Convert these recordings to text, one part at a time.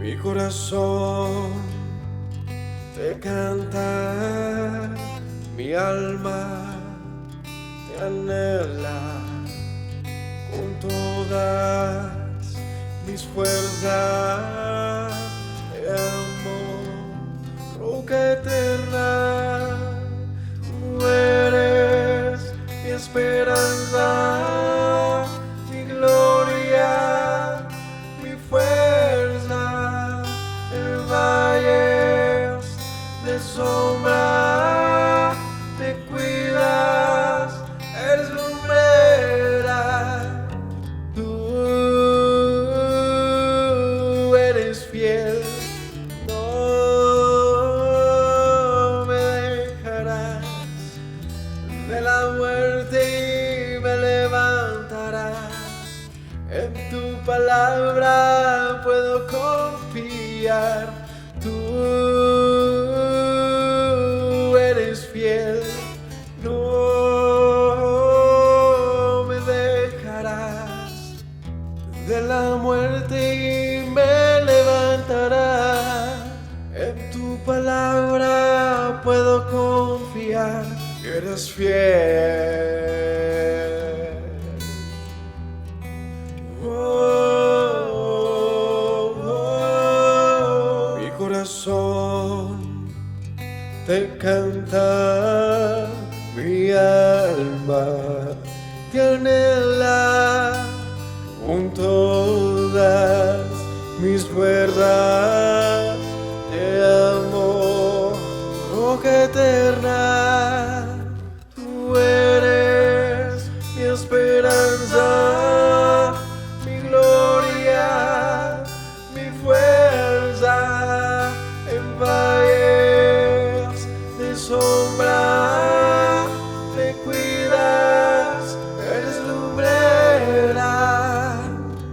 Mi corazón te canta, mi alma te anhela con todas mis fuerzas. Te amo, roca eterna, tú eres mi esperanza, mi gloria, mi fuerza. En valles de sombra te cuidas, eres lumbrera. Tú eres fiel, no me dejarás. De la muerte y me levantarás. En tu palabra puedo confiar. Tú eres fiel, no me dejarás. De la muerte y me levantarás. En tu palabra puedo confiar. Eres fiel. Mi corazón te canta, mi alma te anhela con todas mis fuerzas. Te amo, roca eterna, tú eres mi esperanza, mi gloria, mi fuerza. En valles de sombra te cuidas, eres lumbrera.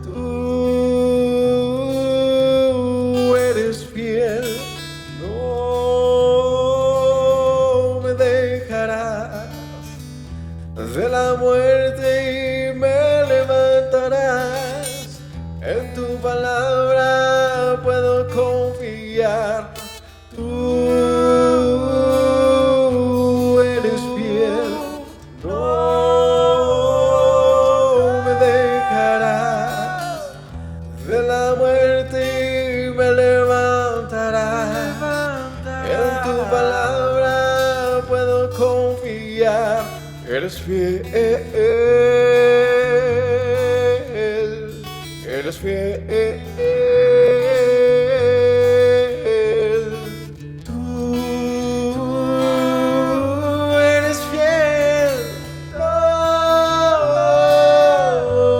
Tú eres fiel, no me dejarás. De la muerte y me levantarás. En tu palabra puedo confiar. Tú eres fiel, no me dejarás. De la muerte y me levantarás. En tu palabra puedo confiar. Eres fiel, eres fiel. Tú eres fiel, no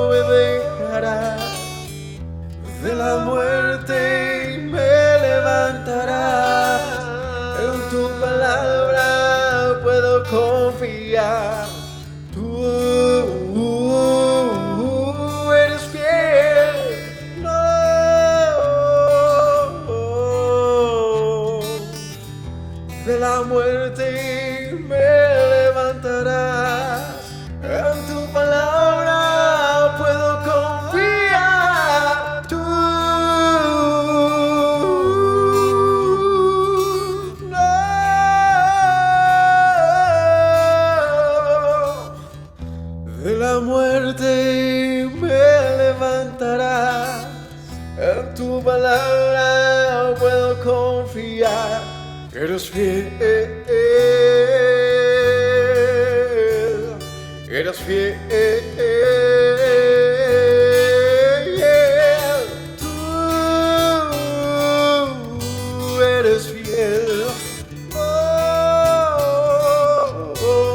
me dejarás. De la muerte y me levantarás. En tu palabra puedo confiar. Tú eres fiel, no de la muerte me levantarás. En tu palabra puedo confiar. Tú no de la muerte me levantarás. En tu palabra puedo confiar. Eres fiel, eres fiel. Tú eres fiel, no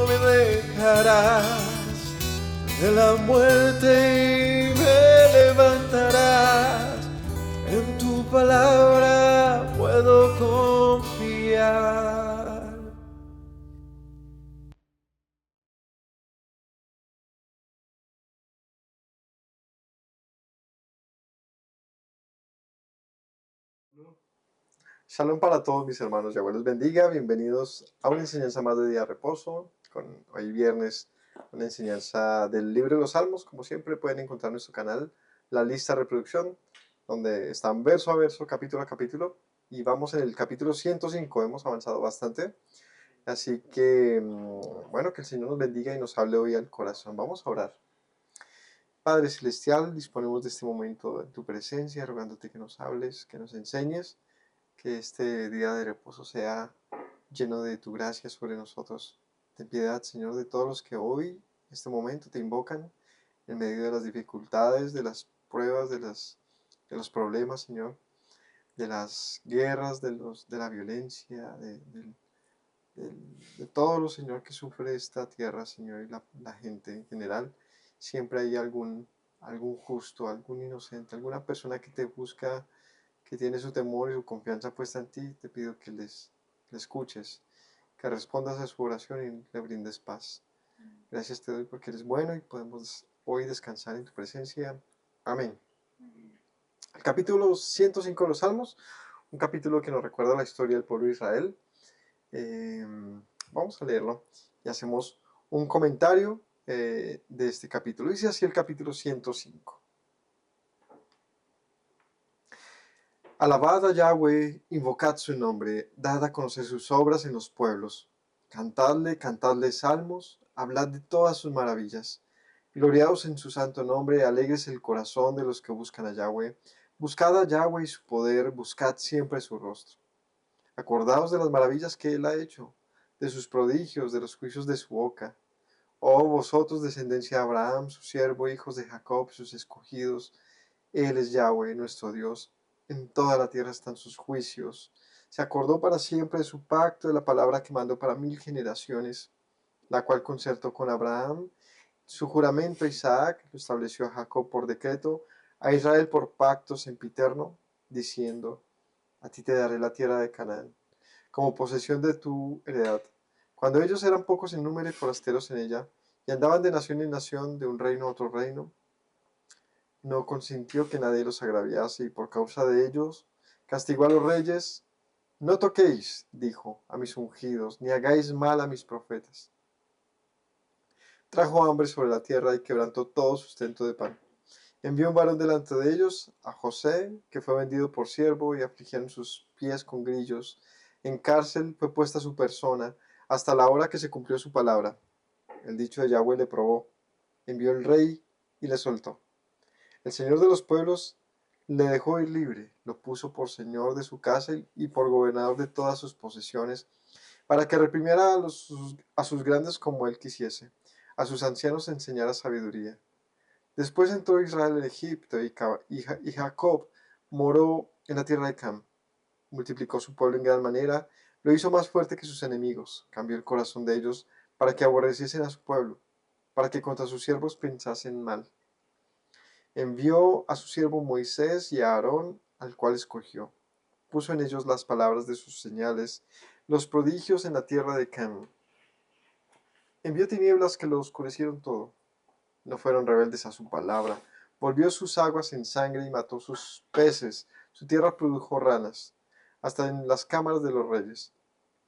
me dejarás. De la muerte me levantarás. En tu palabra puedo confiar. Shalom para todos mis hermanos, Yahweh los bendiga, bienvenidos a una enseñanza más de Día de Reposo, con hoy viernes una enseñanza del libro de los Salmos. Como siempre pueden encontrar en nuestro canal la lista de reproducción, donde están verso a verso, capítulo a capítulo, y vamos en el capítulo 105, hemos avanzado bastante, así que, bueno, que el Señor nos bendiga y nos hable hoy al corazón. Vamos a orar. Padre Celestial, disponemos de este momento en tu presencia, rogándote que nos hables, que nos enseñes, que este día de reposo sea lleno de tu gracia sobre nosotros. Ten piedad, Señor, de todos los que hoy, en este momento, te invocan en medio de las dificultades, de las pruebas, de los problemas, Señor, de las guerras, de la violencia, de todo lo, Señor, que sufre esta tierra, Señor, y la gente en general. Siempre hay algún justo, algún inocente, alguna persona que te busca, que tiene su temor y su confianza puesta en ti. Te pido que le escuches, que respondas a su oración y le brindes paz. Gracias te doy porque eres bueno y podemos hoy descansar en tu presencia. Amén. El capítulo 105 de los Salmos, un capítulo que nos recuerda la historia del pueblo de Israel. Vamos a leerlo y hacemos un comentario de este capítulo. Dice así el capítulo 105. Alabad a Yahweh, invocad su nombre, dad a conocer sus obras en los pueblos. Cantadle salmos, hablad de todas sus maravillas. Gloriaos en su santo nombre, alegres el corazón de los que buscan a Yahweh. Buscad a Yahweh y su poder, buscad siempre su rostro. Acordaos de las maravillas que él ha hecho, de sus prodigios, de los juicios de su boca. Oh vosotros, descendencia de Abraham, su siervo, hijos de Jacob, sus escogidos. Él es Yahweh, nuestro Dios. En toda la tierra están sus juicios. Se acordó para siempre de su pacto, de la palabra que mandó para 1000 generaciones, la cual concertó con Abraham. Su juramento a Isaac lo estableció a Jacob por decreto, a Israel por pacto sempiterno, diciendo: a ti te daré la tierra de Canaán, como posesión de tu heredad. Cuando ellos eran pocos en número y forasteros en ella, y andaban de nación en nación, de un reino a otro reino, no consintió que nadie los agraviase, y por causa de ellos castigó a los reyes. No toquéis, dijo, a mis ungidos, ni hagáis mal a mis profetas. Trajo hambre sobre la tierra y quebrantó todo sustento de pan. Envió un varón delante de ellos, a José, que fue vendido por siervo, y afligieron sus pies con grillos. En cárcel fue puesta su persona, hasta la hora que se cumplió su palabra. El dicho de Yahweh le probó. Envió el rey y le soltó. El Señor de los pueblos le dejó ir libre, lo puso por señor de su casa y por gobernador de todas sus posesiones, para que reprimiera a sus grandes como él quisiese, a sus ancianos enseñara sabiduría. Después entró Israel en Egipto y Jacob moró en la tierra de Cam. Multiplicó su pueblo en gran manera, lo hizo más fuerte que sus enemigos, cambió el corazón de ellos para que aborreciesen a su pueblo, para que contra sus siervos pensasen mal. Envió a su siervo Moisés y a Aarón, al cual escogió. Puso en ellos las palabras de sus señales, los prodigios en la tierra de Cam. Envió tinieblas que lo oscurecieron todo. No fueron rebeldes a su palabra. Volvió sus aguas en sangre y mató sus peces. Su tierra produjo ranas, hasta en las cámaras de los reyes.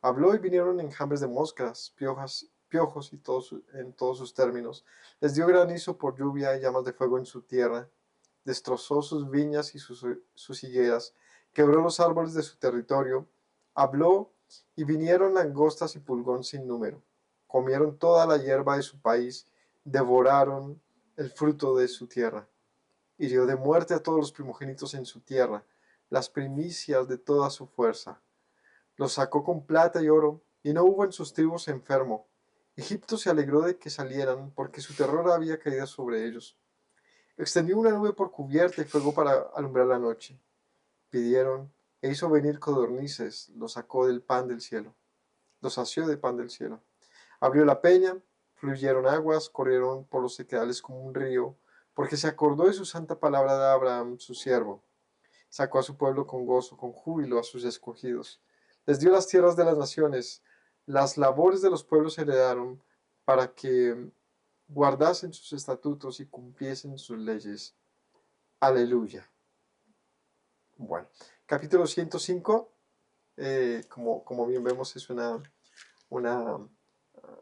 Habló y vinieron enjambres de moscas, piojos y en todos sus términos. Les dio granizo por lluvia y llamas de fuego en su tierra. Destrozó sus viñas y sus higueras. Quebró los árboles de su territorio. Habló y vinieron langostas y pulgón sin número. Comieron toda la hierba de su país. Devoraron el fruto de su tierra. Hirió de muerte a todos los primogénitos en su tierra, las primicias de toda su fuerza. Los sacó con plata y oro, y no hubo en sus tribus enfermo. Egipto se alegró de que salieran, porque su terror había caído sobre ellos. Extendió una nube por cubierta y fuego para alumbrar la noche. Pidieron, e hizo venir codornices, los sacó del pan del cielo. Los sació de pan del cielo. Abrió la peña, fluyeron aguas, corrieron por los sequedales como un río, porque se acordó de su santa palabra de Abraham, su siervo. Sacó a su pueblo con gozo, con júbilo a sus escogidos. Les dio las tierras de las naciones, las labores de los pueblos heredaron, para que guardasen sus estatutos y cumpliesen sus leyes. Aleluya. Bueno, capítulo 105, como bien vemos, es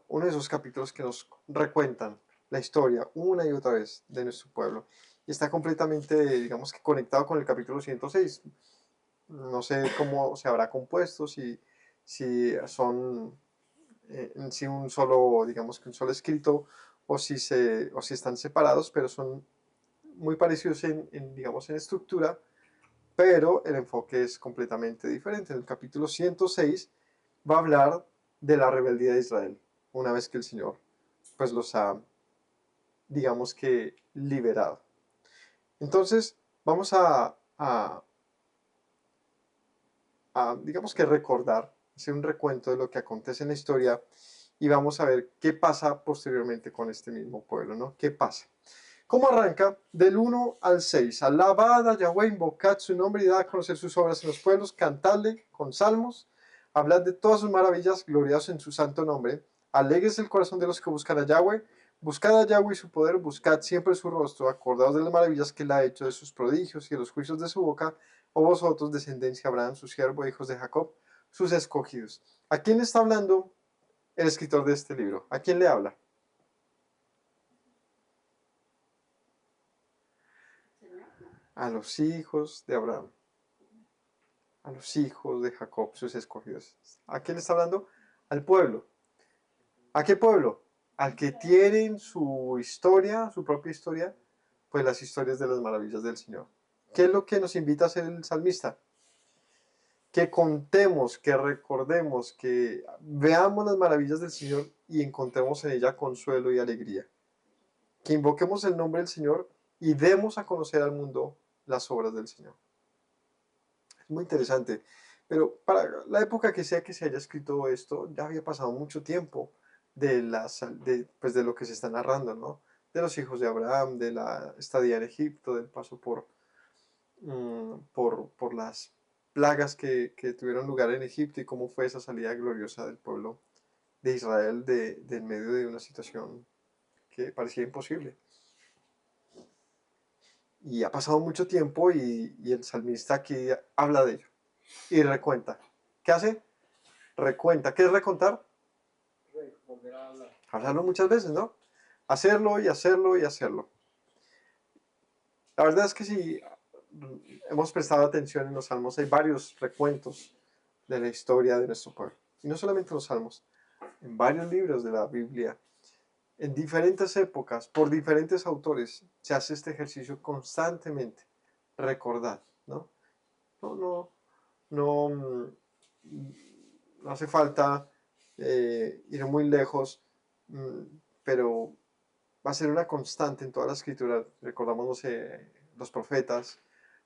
uno de esos capítulos que nos recuentan la historia una y otra vez de nuestro pueblo. Y está completamente, digamos que conectado con el capítulo 106. No sé cómo se habrá compuesto, si son en sí un solo, digamos que un solo escrito, o si están separados, pero son muy parecidos digamos, en estructura, pero el enfoque es completamente diferente. En el capítulo 106 va a hablar de la rebeldía de Israel, una vez que el Señor pues los ha, digamos que, liberado. Entonces, vamos digamos que recordar, hacer un recuento de lo que acontece en la historia y vamos a ver qué pasa posteriormente con este mismo pueblo, ¿no? ¿Qué pasa? ¿Cómo arranca? Del 1 al 6. Alabad a Yahweh, invocad su nombre y dad a conocer sus obras en los pueblos, cantadle con salmos, hablad de todas sus maravillas, gloriados en su santo nombre. Alegres el corazón de los que buscan a Yahweh. Buscad a Yahweh y su poder, buscad siempre su rostro, acordaos de las maravillas que él ha hecho, de sus prodigios y de los juicios de su boca, o vosotros, descendencia de Abraham, su siervo, hijos de Jacob, sus escogidos. ¿A quién le está hablando el escritor de este libro? ¿A quién le habla? A los hijos de Abraham, a los hijos de Jacob, sus escogidos. ¿A quién le está hablando? Al pueblo. ¿A qué pueblo? Al que tiene en su historia, su propia historia, pues las historias de las maravillas del Señor. ¿Qué es lo que nos invita a hacer el salmista? Que contemos, que recordemos, que veamos las maravillas del Señor y encontremos en ella consuelo y alegría. Que invoquemos el nombre del Señor y demos a conocer al mundo las obras del Señor. Es muy interesante. Pero para la época que sea que se haya escrito esto, ya había pasado mucho tiempo pues de lo que se está narrando, ¿no? De los hijos de Abraham, de la estadía en Egipto, del paso por las plagas que tuvieron lugar en Egipto y cómo fue esa salida gloriosa del pueblo de Israel de en medio de una situación que parecía imposible. Y ha pasado mucho tiempo y el salmista aquí habla de ello y recuenta. ¿Qué hace? Recuenta. ¿Qué es recontar? Volver a hablar. Hablarlo muchas veces, ¿no? Hacerlo y hacerlo y hacerlo. La verdad es que si hemos prestado atención en los salmos, hay varios recuentos de la historia de nuestro pueblo. Y no solamente en los salmos, en varios libros de la Biblia, en diferentes épocas, por diferentes autores, se hace este ejercicio constantemente. Recordar, ¿no? No hace falta ir muy lejos, pero va a ser una constante en toda la escritura. Recordamos, no sé, los profetas,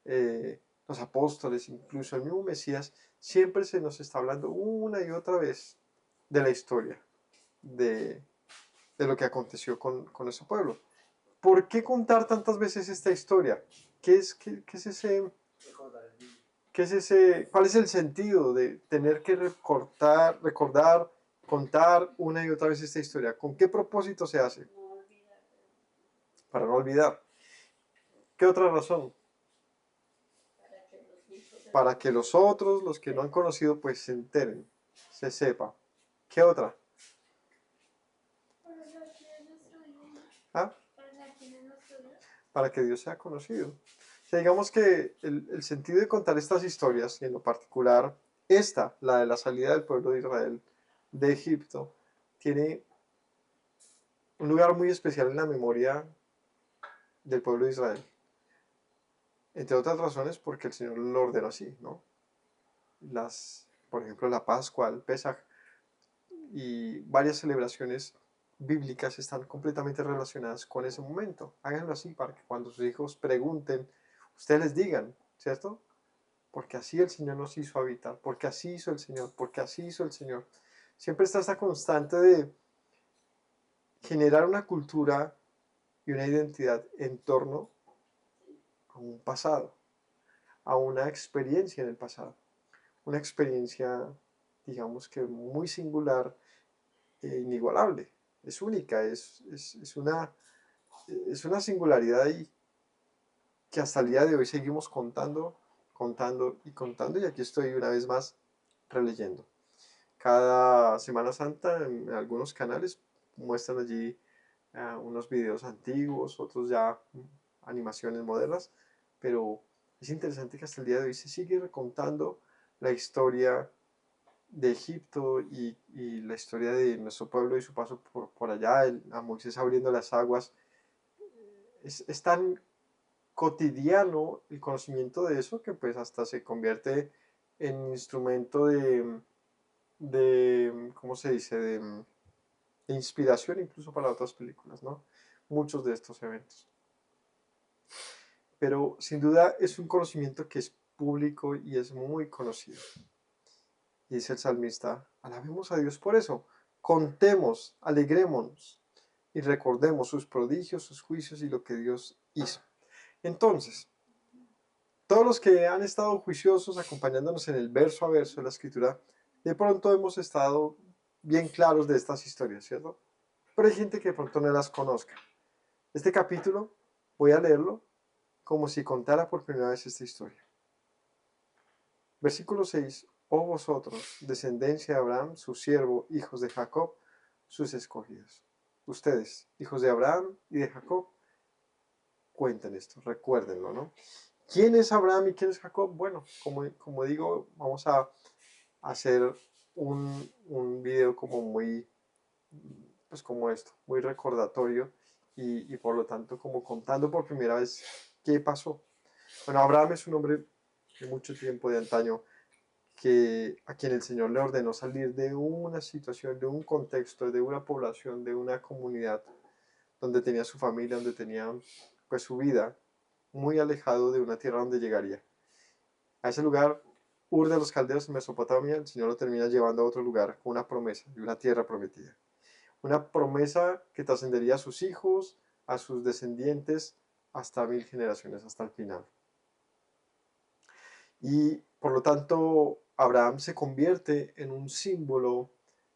los apóstoles, incluso el mismo Mesías, siempre se nos está hablando una y otra vez de la historia, de lo que aconteció con ese pueblo. ¿Por qué contar tantas veces esta historia? ¿Qué es ese? ¿Cuál es el sentido de tener que recordar, contar una y otra vez esta historia? ¿Con qué propósito se hace? Para no olvidar. ¿Qué otra razón? Para que los otros, los que no han conocido, pues se enteren, se sepa. ¿Qué otra? ¿Ah? Para que Dios sea conocido. O sea, digamos que el sentido de contar estas historias, y en lo particular esta, la de la salida del pueblo de Israel de Egipto, tiene un lugar muy especial en la memoria del pueblo de Israel. Entre otras razones porque el Señor lo ordenó así, ¿no? Por ejemplo, la Pascua, el Pesaj y varias celebraciones bíblicas están completamente relacionadas con ese momento. Háganlo así para que cuando sus hijos pregunten, ustedes les digan, ¿cierto? Porque así el Señor nos hizo habitar, porque así hizo el Señor, porque así hizo el Señor. Siempre está esta constante de generar una cultura y una identidad en torno a un pasado, a una experiencia en el pasado. Una experiencia, digamos que muy singular e inigualable. Es única, es una singularidad y que hasta el día de hoy seguimos contando, contando y contando. Y aquí estoy una vez más releyendo. Cada Semana Santa en algunos canales muestran allí unos videos antiguos, otros ya animaciones modernas, pero es interesante que hasta el día de hoy se sigue recontando la historia de Egipto y la historia de nuestro pueblo y su paso por allá, a Moisés abriendo las aguas. Es tan cotidiano el conocimiento de eso que pues hasta se convierte en instrumento de ¿cómo se dice? De inspiración incluso para otras películas, ¿no? Muchos de estos eventos. Pero sin duda es un conocimiento que es público y es muy conocido. Y dice el salmista, alabemos a Dios por eso, contemos, alegrémonos y recordemos sus prodigios, sus juicios y lo que Dios hizo. Entonces, todos los que han estado juiciosos acompañándonos en el verso a verso de la escritura, de pronto hemos estado bien claros de estas historias, ¿cierto? Pero hay gente que de pronto no las conozca. Este capítulo voy a leerlo como si contara por primera vez esta historia. Versículo 6. Oh vosotros, descendencia de Abraham, su siervo, hijos de Jacob, sus escogidos. Ustedes, hijos de Abraham y de Jacob, cuenten esto, recuérdenlo, ¿no? ¿Quién es Abraham y quién es Jacob? Bueno, como digo, vamos a hacer un video como muy, pues como esto, muy recordatorio y por lo tanto como contando por primera vez qué pasó. Bueno, Abraham es un hombre de mucho tiempo, de antaño, a quien el Señor le ordenó salir de una situación, de un contexto, de una población, de una comunidad donde tenía su familia, donde tenía pues su vida, muy alejado de una tierra donde llegaría. A ese lugar, Ur de los Caldeos en Mesopotamia, el Señor lo termina llevando a otro lugar con una promesa de una tierra prometida. Una promesa que trascendería a sus hijos, a sus descendientes, hasta 1000 generaciones, hasta el final. Y por lo tanto, Abraham se convierte en un símbolo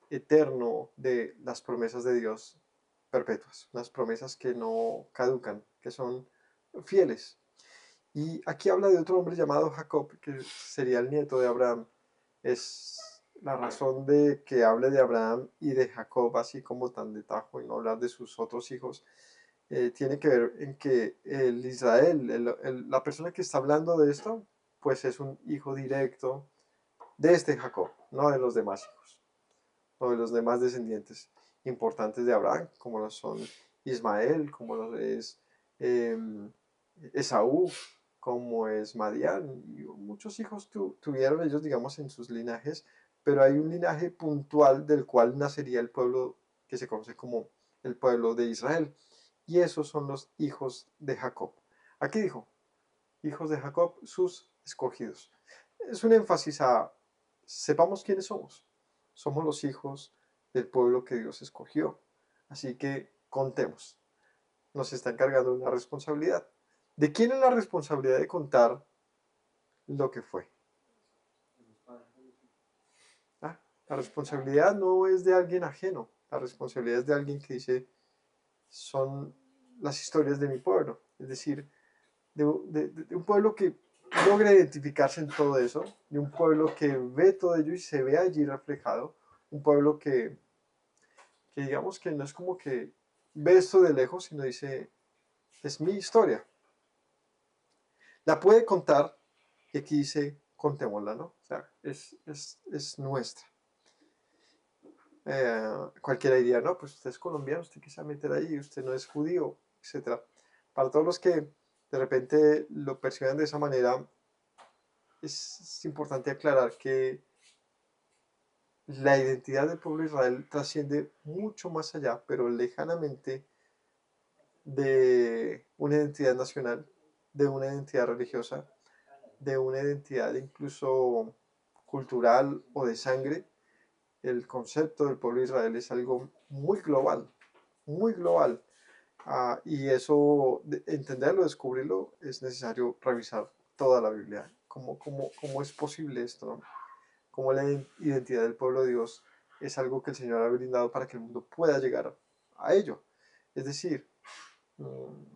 eterno de las promesas de Dios perpetuas, las promesas que no caducan, que son fieles. Y aquí habla de otro hombre llamado Jacob, que sería el nieto de Abraham. Es la razón de que hable de Abraham y de Jacob así como tan de tajo y no hablar de sus otros hijos. Tiene que ver en que el Israel, la persona que está hablando de esto, pues es un hijo directo de este Jacob, no de los demás hijos, o de los demás descendientes importantes de Abraham, como lo son Ismael, como lo es eh, Esaú, como es Madián, y muchos hijos tuvieron ellos, digamos, en sus linajes, pero hay un linaje puntual del cual nacería el pueblo que se conoce como el pueblo de Israel, y esos son los hijos de Jacob. Aquí dijo, hijos de Jacob, sus escogidos. Es un énfasis a, sepamos quiénes somos. Somos los hijos del pueblo que Dios escogió. Así que contemos. Nos está encargando una responsabilidad. ¿De quién es la responsabilidad de contar lo que fue? Ah, la responsabilidad no es de alguien ajeno. La responsabilidad es de alguien que dice, son las historias de mi pueblo. Es decir, de un pueblo que logra identificarse en todo eso, de un pueblo que ve todo ello y se ve allí reflejado, un pueblo que digamos que no es como que ve esto de lejos, sino dice, es mi historia. La puede contar y aquí dice, contémosla, ¿no? O sea, es nuestra. Cualquiera diría, no, pues usted es colombiano, usted qué se va a meter ahí, usted no es judío, etc. Para todos los que de repente lo perciben de esa manera, es importante aclarar que la identidad del pueblo de Israel trasciende mucho más allá, pero lejanamente, de una identidad nacional, de una identidad religiosa, de una identidad incluso cultural o de sangre. El concepto del pueblo de Israel es algo muy global, muy global. Y eso, entenderlo, descubrirlo, es necesario revisar toda la Biblia. ¿Cómo es posible esto, ¿no? Cómo la identidad del pueblo de Dios es algo que el Señor ha brindado para que el mundo pueda llegar a ello. Es decir,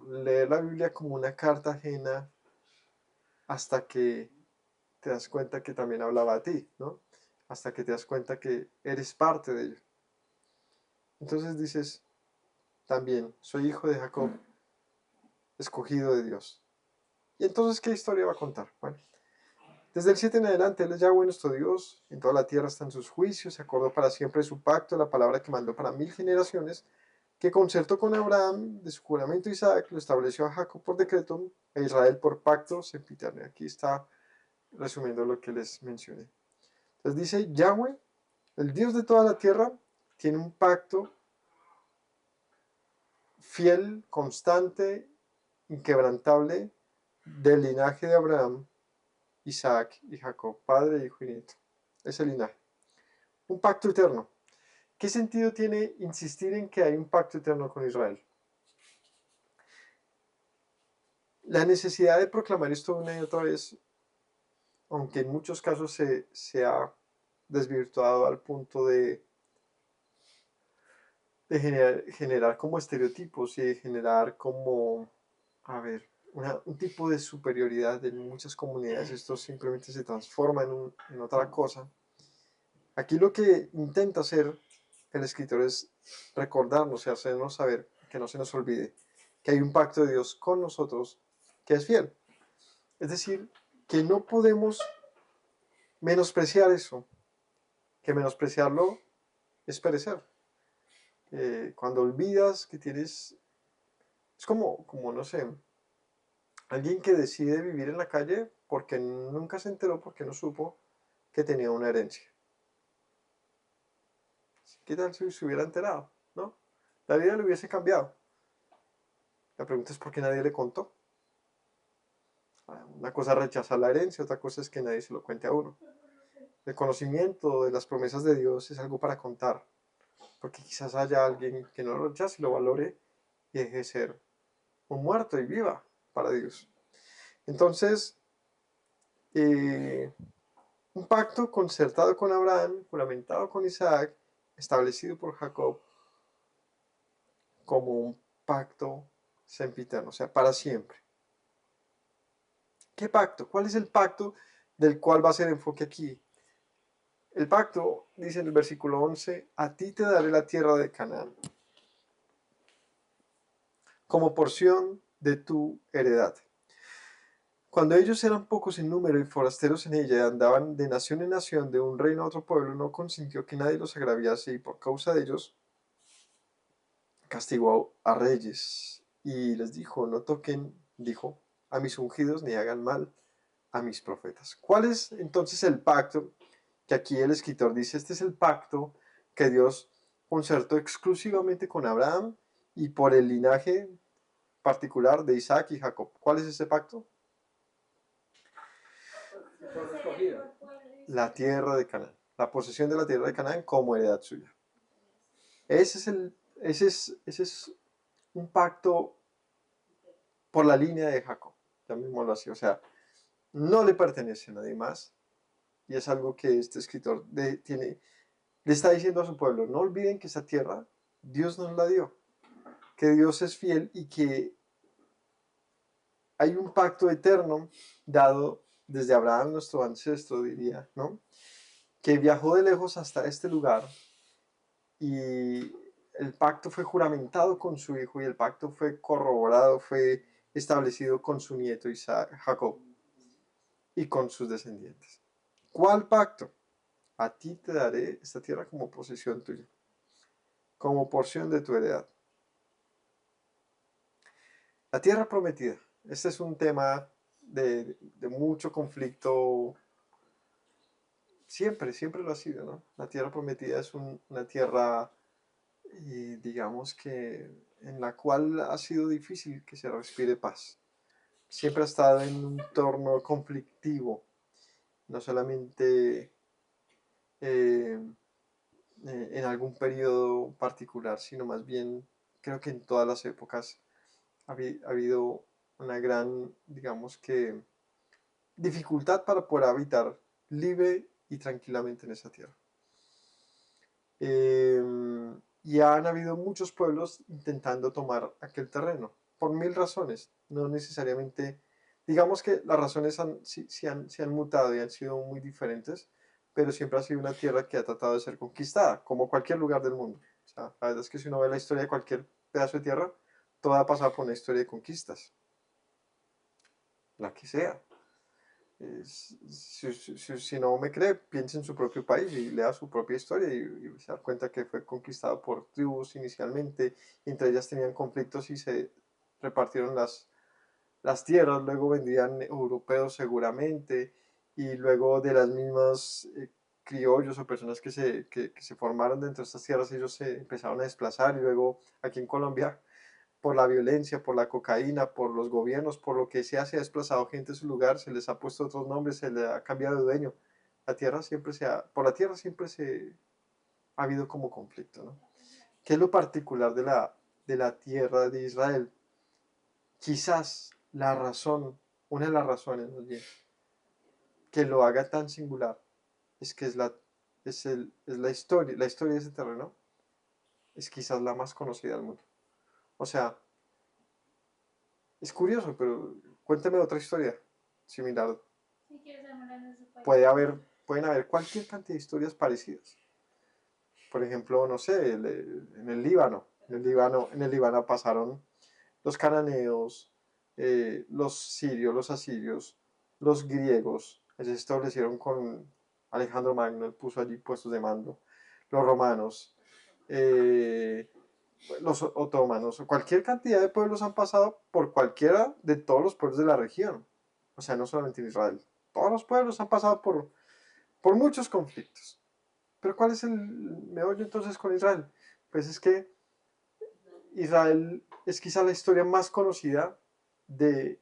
leer la Biblia como una carta ajena hasta que te das cuenta que también hablaba a ti, ¿no? Hasta que te das cuenta que eres parte de ello. Entonces dices, también soy hijo de Jacob, escogido de Dios. Y entonces, ¿qué historia va a contar? Bueno, desde el 7 en adelante, Él es Yahweh nuestro Dios, en toda la tierra están sus juicios, se acordó para siempre de su pacto, la palabra que mandó para 1000 generaciones, que concertó con Abraham de su juramento Isaac, lo estableció a Jacob por decreto, a Israel por pacto sempiterno. Aquí está resumiendo lo que les mencioné. Entonces dice, Yahweh, el Dios de toda la tierra, tiene un pacto fiel, constante, inquebrantable, del linaje de Abraham, Isaac y Jacob, padre, hijo y nieto. Ese linaje. Un pacto eterno. ¿Qué sentido tiene insistir en que hay un pacto eterno con Israel? La necesidad de proclamar esto una y otra vez, aunque en muchos casos se ha desvirtuado al punto de generar como estereotipos y de generar como, a ver, un tipo de superioridad en muchas comunidades. Esto simplemente se transforma en otra cosa. Aquí lo que intenta hacer el escritor es recordarnos y hacernos saber, que no se nos olvide, que hay un pacto de Dios con nosotros que es fiel. Es decir, que no podemos menospreciar eso, que menospreciarlo es perecer. Cuando olvidas que tienes, es como, no sé, alguien que decide vivir en la calle porque nunca se enteró, porque no supo que tenía una herencia. ¿Qué tal si se hubiera enterado? ¿No? La vida le hubiese cambiado. La pregunta es por qué nadie le contó. Una cosa es rechazar la herencia, otra cosa es que nadie se lo cuente a uno. El conocimiento de las promesas de Dios es algo para contar, porque quizás haya alguien que no lo rechace y lo valore y deje de ser un muerto y viva para Dios. Entonces, un pacto concertado con Abraham, juramentado con Isaac, establecido por Jacob como un pacto sempiterno, o sea, para siempre. ¿Qué pacto? ¿Cuál es el pacto del cual va a ser enfoque aquí? El pacto, dice en el versículo 11, a ti te daré la tierra de Canaán como porción de tu heredad. Cuando ellos eran pocos en número y forasteros en ella y andaban de nación en nación, de un reino a otro pueblo, no consintió que nadie los agraviase y por causa de ellos castigó a reyes y les dijo, no toquen, dijo, a mis ungidos ni hagan mal a mis profetas. ¿Cuál es entonces el pacto? Que aquí el escritor dice, este es el pacto que Dios concertó exclusivamente con Abraham y por el linaje particular de Isaac y Jacob. ¿Cuál es ese pacto? La tierra de Canaán, la posesión de la tierra de Canaán como heredad suya. Ese es un pacto por la línea de Jacob, llamémoslo así, o sea, no le pertenece a nadie más y es algo que este escritor le está diciendo a su pueblo, no olviden que esa tierra Dios nos la dio, que Dios es fiel y que hay un pacto eterno dado desde Abraham, nuestro ancestro, diría, ¿no? Que viajó de lejos hasta este lugar y el pacto fue juramentado con su hijo y el pacto fue corroborado, fue establecido con su nieto Isaac, Jacob y con sus descendientes. ¿Cuál pacto? A ti te daré esta tierra como posesión tuya, como porción de tu heredad. La tierra prometida. Este es un tema de mucho conflicto. Siempre lo ha sido, ¿no? La tierra prometida es una tierra, digamos que, en la cual ha sido difícil que se respire paz. Siempre ha estado en un entorno conflictivo, no solamente eh, en algún periodo particular, sino más bien creo que en todas las épocas ha habido una gran, digamos que, dificultad para poder habitar libre y tranquilamente en esa tierra. Y han habido muchos pueblos intentando tomar aquel terreno, por mil razones, no necesariamente, digamos que las razones se han mutado y han sido muy diferentes, pero siempre ha sido una tierra que ha tratado de ser conquistada, como cualquier lugar del mundo. O sea, la verdad es que si uno ve la historia de cualquier pedazo de tierra, toda ha pasado por una historia de conquistas, la que sea. Si no me cree, piense en su propio país y lea su propia historia y se da cuenta que fue conquistado por tribus inicialmente, y entre ellas tenían conflictos y se repartieron las tierras, luego vendrían europeos seguramente, y luego de las mismas criollos o personas que se formaron dentro de estas tierras, ellos se empezaron a desplazar, y luego aquí en Colombia, por la violencia, por la cocaína, por los gobiernos, por lo que sea, se ha desplazado gente de su lugar, se les ha puesto otros nombres, se le ha cambiado de dueño. Por la tierra siempre se ha habido como conflicto, ¿no? ¿Qué es lo particular de la tierra de Israel? Quizás la razón, una de las razones, más bien, que lo haga tan singular es que es la historia de ese terreno es quizás la más conocida del mundo. O sea, es curioso, pero cuéntame otra historia similar. Si quieres hablar de su país. Pueden haber cualquier cantidad de historias parecidas. Por ejemplo, no sé, en el Líbano. En el Líbano pasaron los cananeos, los sirios, los asirios, los griegos, se establecieron con Alejandro Magno, él puso allí puestos de mando, los romanos, eh, los otomanos, cualquier cantidad de pueblos han pasado por cualquiera de todos los pueblos de la región, o sea, no solamente en Israel, todos los pueblos han pasado por muchos conflictos. Pero ¿cuál es el meollo entonces con Israel? Pues es que Israel es quizá la historia más conocida de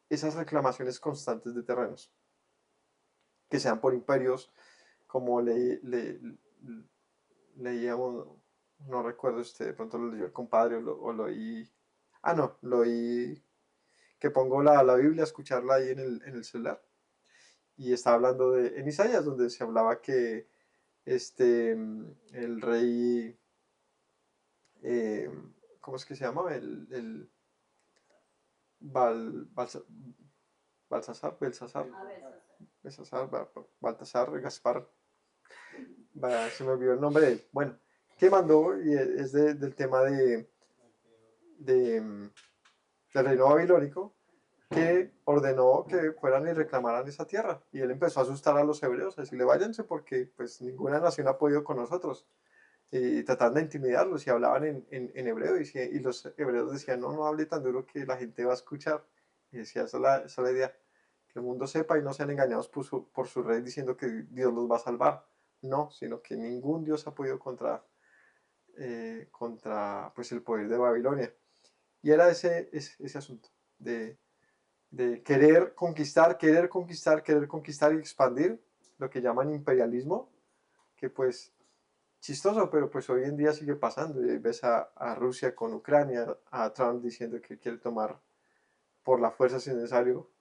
esas reclamaciones constantes de terrenos, que sean por imperios, como leíamos, no recuerdo usted, de pronto lo leyó el compadre o lo oí, no, lo oí, que pongo la Biblia a escucharla ahí en el celular, y estaba hablando en Isaías, donde se hablaba que el rey, eh, ¿cómo es que se llama? El Bal, Balsa- Balsasar, Belsasar, Belsasar, Baltasar, Gaspar, se me olvidó el nombre de él. Bueno, que mandó, y es del tema de, del reino babilónico, que ordenó que fueran y reclamaran esa tierra. Y él empezó a asustar a los hebreos, a decirle váyanse porque pues ninguna nación ha podido con nosotros. Y trataban de intimidarlos y hablaban en hebreo, y los hebreos decían, no, no hable tan duro que la gente va a escuchar. Y decía, esa es la idea, que el mundo sepa y no sean engañados por su rey diciendo que Dios los va a salvar. No, sino que ningún Dios ha podido contra pues, el poder de Babilonia. Y era ese asunto de querer conquistar y expandir lo que llaman imperialismo, que pues chistoso, pero pues hoy en día sigue pasando. Y ves a Rusia con Ucrania, a Trump diciendo que quiere tomar por la fuerza si es necesario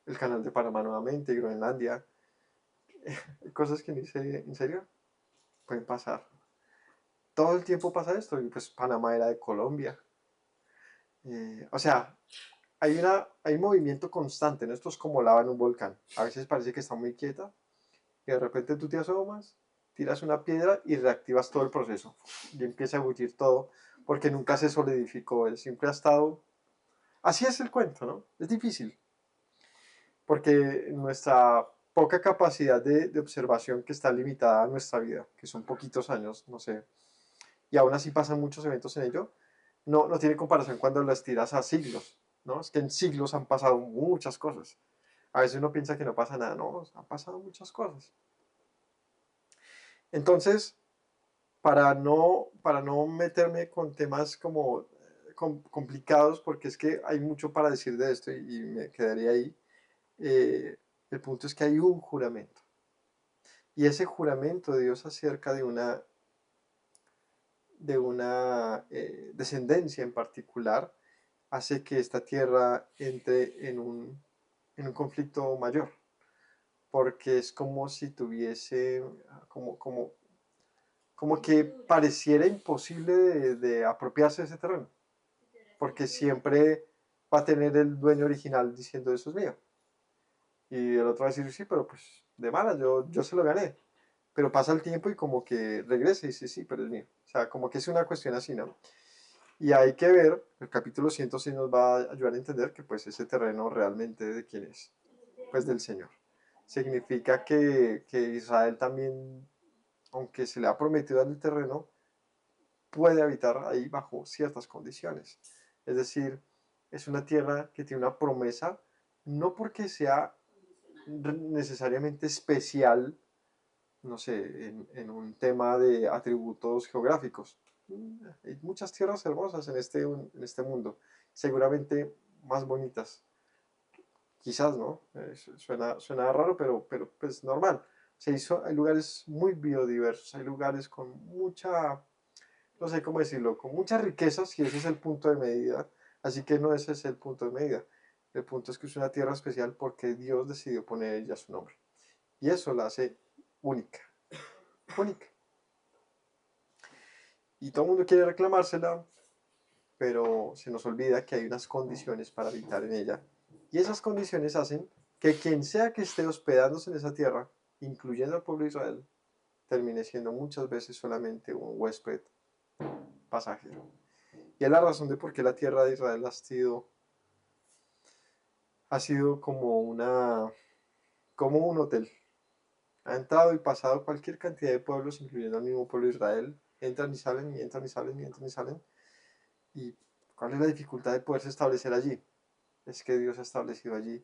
el canal de Panamá nuevamente, Groenlandia. Cosas que ni sé, en serio, pueden pasar. Todo el tiempo pasa esto, y pues Panamá era de Colombia. O sea, hay movimiento constante, ¿no? Esto es como lava en un volcán. A veces parece que está muy quieta, y de repente tú te asomas, tiras una piedra y reactivas todo el proceso. Y empieza a bullir todo, porque nunca se solidificó, él siempre ha estado... Así es el cuento, ¿no? Es difícil, porque nuestra poca capacidad de observación, que está limitada a nuestra vida, que son poquitos años, no sé, y aún así pasan muchos eventos en ello, no tiene comparación cuando lo estiras a siglos, ¿no? Es que en siglos han pasado muchas cosas. A veces uno piensa que no pasa nada, no, han pasado muchas cosas. Entonces, para no meterme con temas como complicados, porque es que hay mucho para decir de esto y me quedaría ahí, el punto es que hay un juramento. Y ese juramento de Dios acerca de una descendencia en particular hace que esta tierra entre en un conflicto mayor, porque es como si tuviese, como que pareciera imposible de apropiarse de ese terreno, porque siempre va a tener el dueño original diciendo eso es mío. Y el otro va a decir, sí, pero pues de mala, yo se lo gané. Pero pasa el tiempo y como que regresa y dice, sí, pero es mío. O sea, como que es una cuestión así, ¿no? Y hay que ver, el capítulo 106 nos va a ayudar a entender que pues ese terreno realmente de quién es, pues del Señor. Significa que Israel también, aunque se le ha prometido el terreno, puede habitar ahí bajo ciertas condiciones. Es decir, es una tierra que tiene una promesa, no porque sea necesariamente especial, no sé, en un tema de atributos geográficos. Hay muchas tierras hermosas en este mundo, seguramente más bonitas. Quizás, ¿no? Suena raro, pero pues normal. Hay lugares muy biodiversos, hay lugares con mucha, no sé cómo decirlo, con muchas riquezas y ese es el punto de medida. Así que no ese es el punto de medida. El punto es que es una tierra especial porque Dios decidió poner ella su nombre. Y eso la hace única. Única. Y todo el mundo quiere reclamársela, pero se nos olvida que hay unas condiciones para habitar en ella. Y esas condiciones hacen que quien sea que esté hospedándose en esa tierra, incluyendo al pueblo de Israel, termine siendo muchas veces solamente un huésped pasajero. Y es la razón de por qué la tierra de Israel ha sido como un hotel. Ha entrado y pasado cualquier cantidad de pueblos, incluyendo el mismo pueblo de Israel. Entran y salen, y entran y salen, y entran y salen. ¿Y cuál es la dificultad de poderse establecer allí? Es que Dios ha establecido allí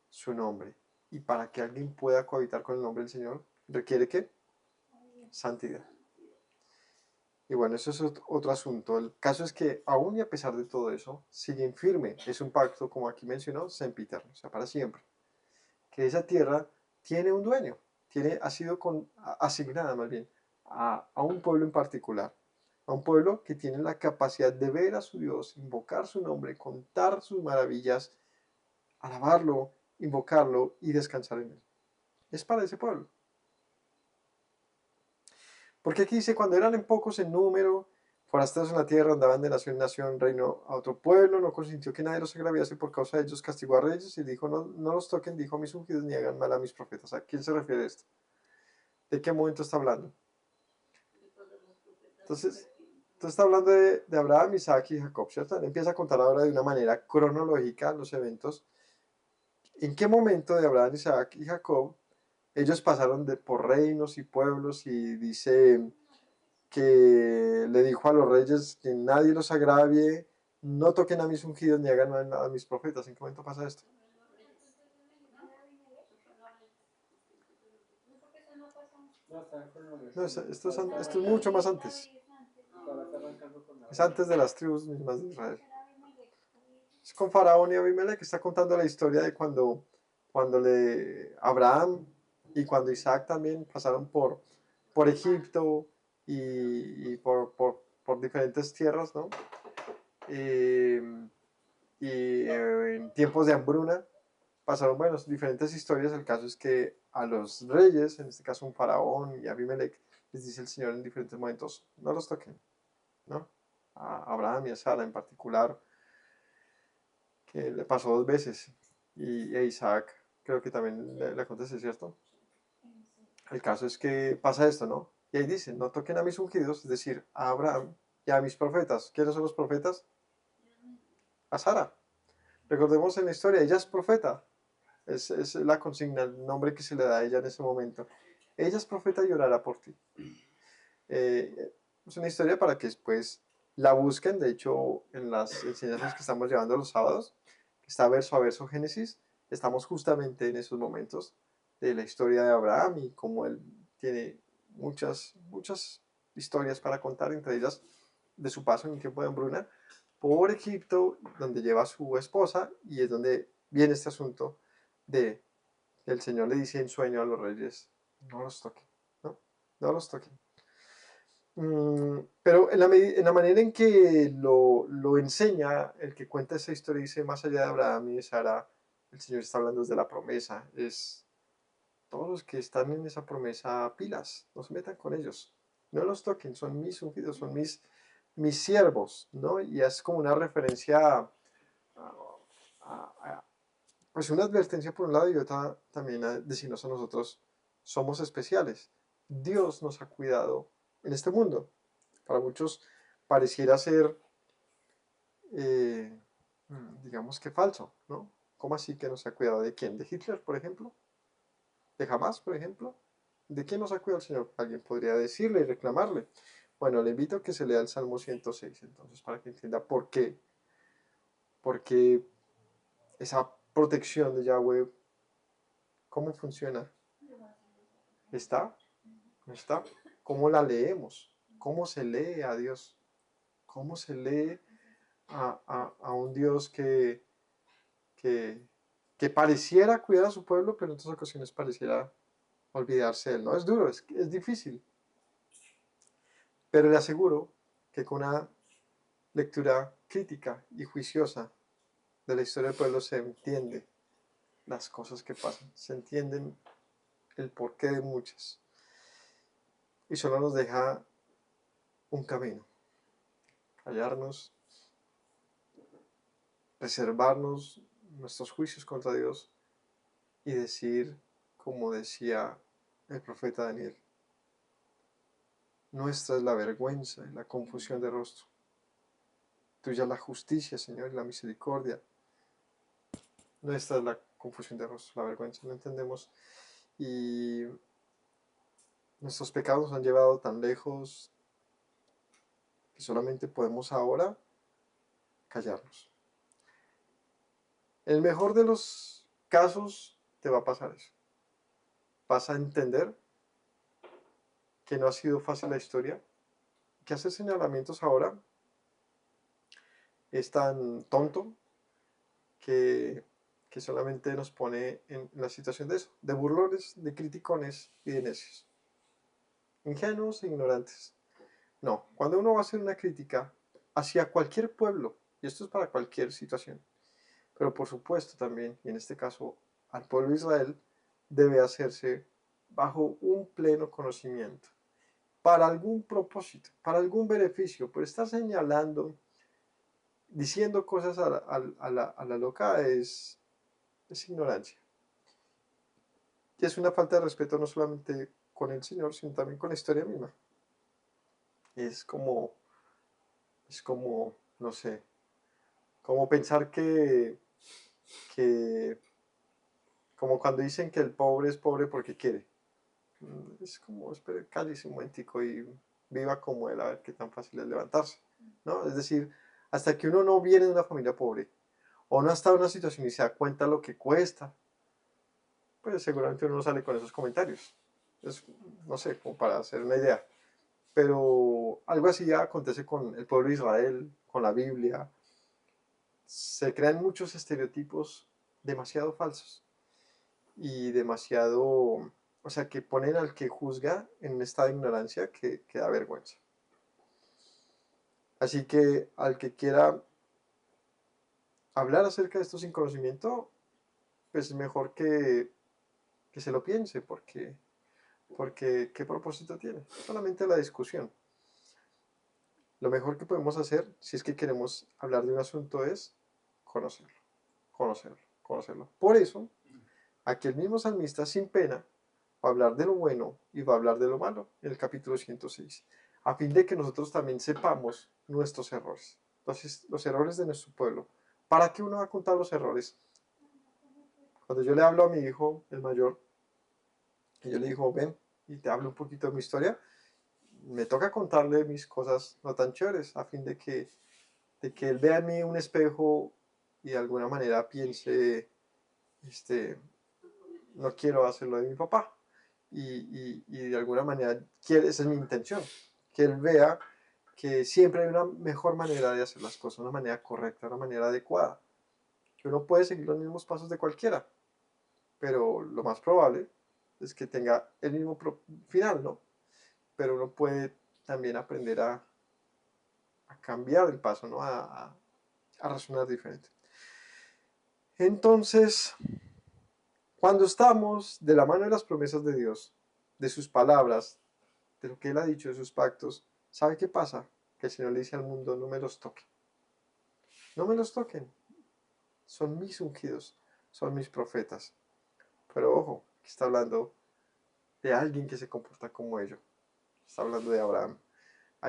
su nombre. Y para que alguien pueda cohabitar con el nombre del Señor, ¿requiere qué? Santidad. Y bueno, eso es otro asunto. El caso es que aún y a pesar de todo eso, siguen firme. Es un pacto, como aquí mencionó, sempiterno, o sea, para siempre. Que esa tierra tiene un dueño, ha sido asignada más bien a un pueblo en particular, a un pueblo que tiene la capacidad de ver a su Dios, invocar su nombre, contar sus maravillas, alabarlo, invocarlo y descansar en él. Es para ese pueblo. Porque aquí dice, cuando eran en pocos en número, forasteros en la tierra, andaban de nación en nación, reino a otro pueblo, no consintió que nadie los agraviase por causa de ellos, castigó a reyes y dijo, no, no los toquen, dijo a mis ungidos, ni hagan mal a mis profetas. ¿A quién se refiere esto? ¿De qué momento está hablando? Entonces está hablando de Abraham, Isaac y Jacob, ¿cierto? Él empieza a contar ahora de una manera cronológica los eventos. ¿En qué momento de Abraham, Isaac y Jacob ellos pasaron por reinos y pueblos y dice que le dijo a los reyes que nadie los agravie, no toquen a mis ungidos ni hagan mal a mis profetas? ¿En qué momento pasa esto? No, está con los No, esto es mucho más antes. Ahora está arrancando con Es antes de las tribus mismas de Israel. Es con Faraón y Abimelech que está contando la historia de cuando Abraham y cuando Isaac también pasaron por Egipto y por diferentes tierras, ¿no? Eh, en tiempos de hambruna pasaron, bueno, diferentes historias. El caso es que a los reyes, en este caso un faraón y Abimelech, les dice el Señor en diferentes momentos, no los toquen, ¿no? A Abraham y a Sara en particular, que le pasó dos veces, y a Isaac creo que también le acontece, ¿cierto? El caso es que pasa esto, ¿no? Y ahí dice, no toquen a mis ungidos, es decir, a Abraham y a mis profetas. ¿Quiénes son los profetas? A Sara. Recordemos en la historia, ella es profeta. Es la consigna, el nombre que se le da a ella en ese momento. Ella es profeta y orará por ti. Es una historia para que después la busquen. De hecho, en las enseñanzas que estamos llevando los sábados, que está verso a verso Génesis, estamos justamente en esos momentos de la historia de Abraham y cómo él tiene muchas historias para contar, entre ellas de su paso en un tiempo de hambruna por Egipto, donde lleva a su esposa, y es donde viene este asunto de el Señor le dice en sueño a los reyes, no los toquen, ¿no? No los toquen. Pero en la manera en que lo enseña, el que cuenta esa historia dice, más allá de Abraham y de Sara, el Señor está hablando desde la promesa, es todos los que están en esa promesa, pilas, no se metan con ellos, no los toquen, son mis ungidos, son mis siervos, ¿no? Y es como una referencia, pues una advertencia por un lado y otra también a decirnos a nosotros, somos especiales, Dios nos ha cuidado en este mundo. Para muchos pareciera ser, digamos que falso, ¿no? ¿Cómo así que no se ha cuidado de quién? ¿De Hitler, por ejemplo? ¿De Hamas, por ejemplo? ¿De quién nos ha cuidado el Señor? Alguien podría decirle y reclamarle. Bueno, le invito a que se lea el Salmo 106, entonces, para que entienda por qué. Porque esa protección de Yahweh, ¿cómo funciona? ¿Está? ¿No está? ¿Cómo la leemos? ¿Cómo se lee a Dios? ¿Cómo se lee a un Dios que, que pareciera cuidar a su pueblo, pero en otras ocasiones pareciera olvidarse de él? No es duro, es difícil. Pero le aseguro que con una lectura crítica y juiciosa de la historia del pueblo se entiende las cosas que pasan, se entienden el porqué de muchas. Y solo nos deja un camino: callarnos, reservarnos nuestros juicios contra Dios y decir, como decía el profeta Daniel: nuestra es la vergüenza y la confusión de rostro. Tuya la justicia, Señor, y la misericordia. Nuestra es la confusión de rostro, la vergüenza. No entendemos. Y nuestros pecados nos han llevado tan lejos que solamente podemos ahora callarnos. En el mejor de los casos te va a pasar eso. Vas a entender que no ha sido fácil la historia, que hacer señalamientos ahora es tan tonto que, que solamente nos pone en la situación de eso, de burlones, de criticones y de necios, ingenuos e ignorantes. No, cuando uno va a hacer una crítica hacia cualquier pueblo, y esto es para cualquier situación, pero por supuesto también, y en este caso al pueblo de Israel, debe hacerse bajo un pleno conocimiento, para algún propósito, para algún beneficio, pero estar señalando, diciendo cosas a la loca es ignorancia. Y es una falta de respeto no solamente con el Señor, sino también con la historia misma. Es como, no sé, como pensar que como cuando dicen que el pobre es pobre porque quiere. Es como, espere, cállese un momentico y viva como él, a ver qué tan fácil es levantarse, ¿no? Es decir, hasta que uno no viene de una familia pobre, o no ha estado en una situación y se da cuenta lo que cuesta, pues seguramente uno no sale con esos comentarios. Es, no sé, como para hacer una idea. Pero algo así ya acontece con el pueblo de Israel, con la Biblia. Se crean muchos estereotipos demasiado falsos y demasiado, o sea, que ponen al que juzga en un estado de ignorancia que da vergüenza. Así que al que quiera hablar acerca de esto sin conocimiento, pues es mejor que se lo piense, porque ¿qué propósito tiene? Solamente la discusión. Lo mejor que podemos hacer, si es que queremos hablar de un asunto, es conocerlo, conocerlo, conocerlo. Por eso, aquí el mismo salmista, sin pena, va a hablar de lo bueno y va a hablar de lo malo en el capítulo 106, a fin de que nosotros también sepamos nuestros errores, los errores de nuestro pueblo. ¿Para qué uno va a contar los errores? Cuando yo le hablo a mi hijo, el mayor, y yo le digo, ven, y te hablo un poquito de mi historia, me toca contarle mis cosas no tan chéveres, a fin de que él vea en mí un espejo y de alguna manera piense, no quiero hacerlo de mi papá. Y de alguna manera, esa es mi intención, que él vea que siempre hay una mejor manera de hacer las cosas, una manera correcta, una manera adecuada, que uno puede seguir los mismos pasos de cualquiera, pero lo más probable es que tenga el mismo final, ¿no? Pero uno puede también aprender a cambiar el paso, ¿no? A razonar diferente. Entonces, cuando estamos de la mano de las promesas de Dios, de sus palabras, de lo que Él ha dicho, de sus pactos, ¿sabe qué pasa? Que el Señor le dice al mundo, no me los toquen. No me los toquen. Son mis ungidos, son mis profetas. Pero ojo, que está hablando de alguien que se comporta como ellos. Está hablando de Abraham.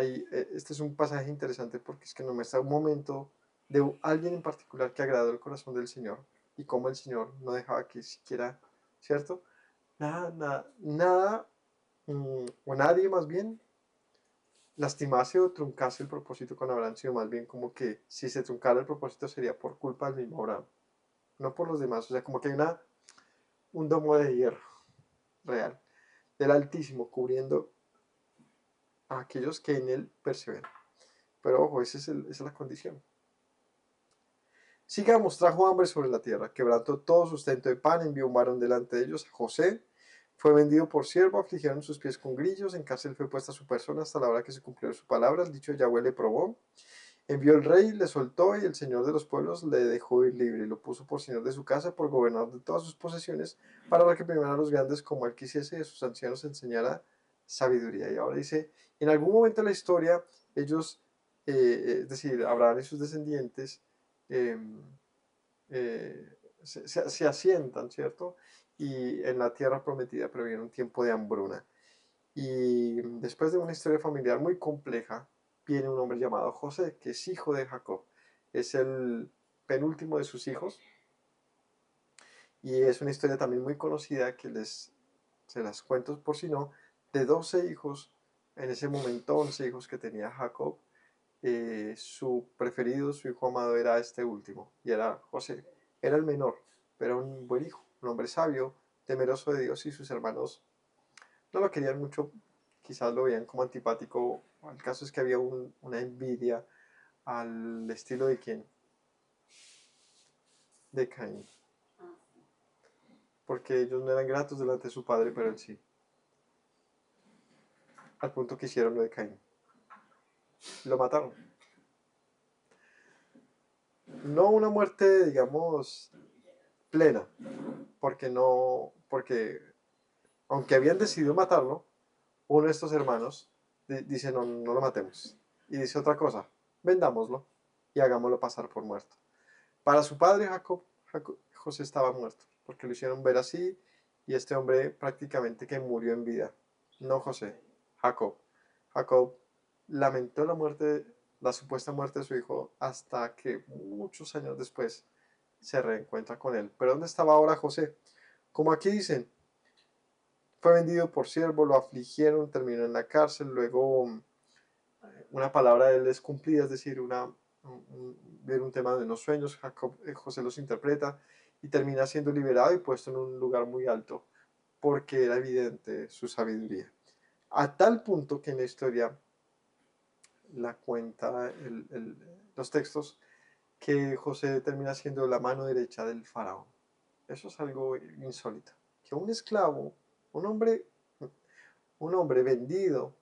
este es un pasaje interesante porque es que nos muestra un momento de alguien en particular que agradó el corazón del Señor y cómo el Señor no dejaba que siquiera, ¿cierto? Nada, o nadie más bien, lastimase o truncase el propósito con Abraham, sino más bien como que si se truncara el propósito sería por culpa del mismo Abraham, no por los demás. O sea, como que hay un domo de hierro real del Altísimo cubriendo a aquellos que en él perseveran. Pero ojo, esa es la condición. Sigamos, trajo hambre sobre la tierra, quebrantó todo sustento de pan, envió un varón delante de ellos, a José, fue vendido por siervo, afligieron sus pies con grillos, en cárcel fue puesta su persona hasta la hora que se cumplió su palabra, el dicho de Yahweh le probó, envió el rey, le soltó y el señor de los pueblos le dejó ir libre, y lo puso por señor de su casa, por gobernador de todas sus posesiones, para que primero a los grandes como él quisiese y a sus ancianos enseñara sabiduría. Y ahora dice, en algún momento de la historia, ellos, es decir, Abraham y sus descendientes, eh, se asientan, ¿cierto? Y en la tierra prometida, pero viene un tiempo de hambruna. Y después de una historia familiar muy compleja, viene un hombre llamado José, que es hijo de Jacob. Es el penúltimo de sus hijos. Y es una historia también muy conocida que se las cuento por si no, de 12 hijos, en ese momento 11 hijos que tenía Jacob, su preferido, su hijo amado era este último, y era José. Era el menor, pero un buen hijo, un hombre sabio, temeroso de Dios, y sus hermanos no lo querían mucho, quizás lo veían como antipático. El caso es que había una envidia al estilo de quién, de Caín, porque ellos no eran gratos delante de su padre, pero él sí, al punto que hicieron lo de Caín. Lo mataron. No una muerte, digamos, plena, porque aunque habían decidido matarlo, uno de estos hermanos dice no lo matemos. Y dice otra cosa, vendámoslo y hagámoslo pasar por muerto. Para su padre José estaba muerto, porque lo hicieron ver así, y este hombre prácticamente que murió en vida. No José, Jacob. Jacob lamentó la supuesta muerte de su hijo hasta que muchos años después se reencuentra con él. Pero ¿dónde estaba ahora José? Como aquí dicen, fue vendido por siervo, lo afligieron, terminó en la cárcel, luego una palabra de él es cumplida, es decir, ver un tema de unos sueños, José los interpreta y termina siendo liberado y puesto en un lugar muy alto, porque era evidente su sabiduría. A tal punto que en la historia la cuenta los textos, que José termina siendo la mano derecha del faraón. Eso es algo insólito. Que un esclavo, un hombre, un hombre vendido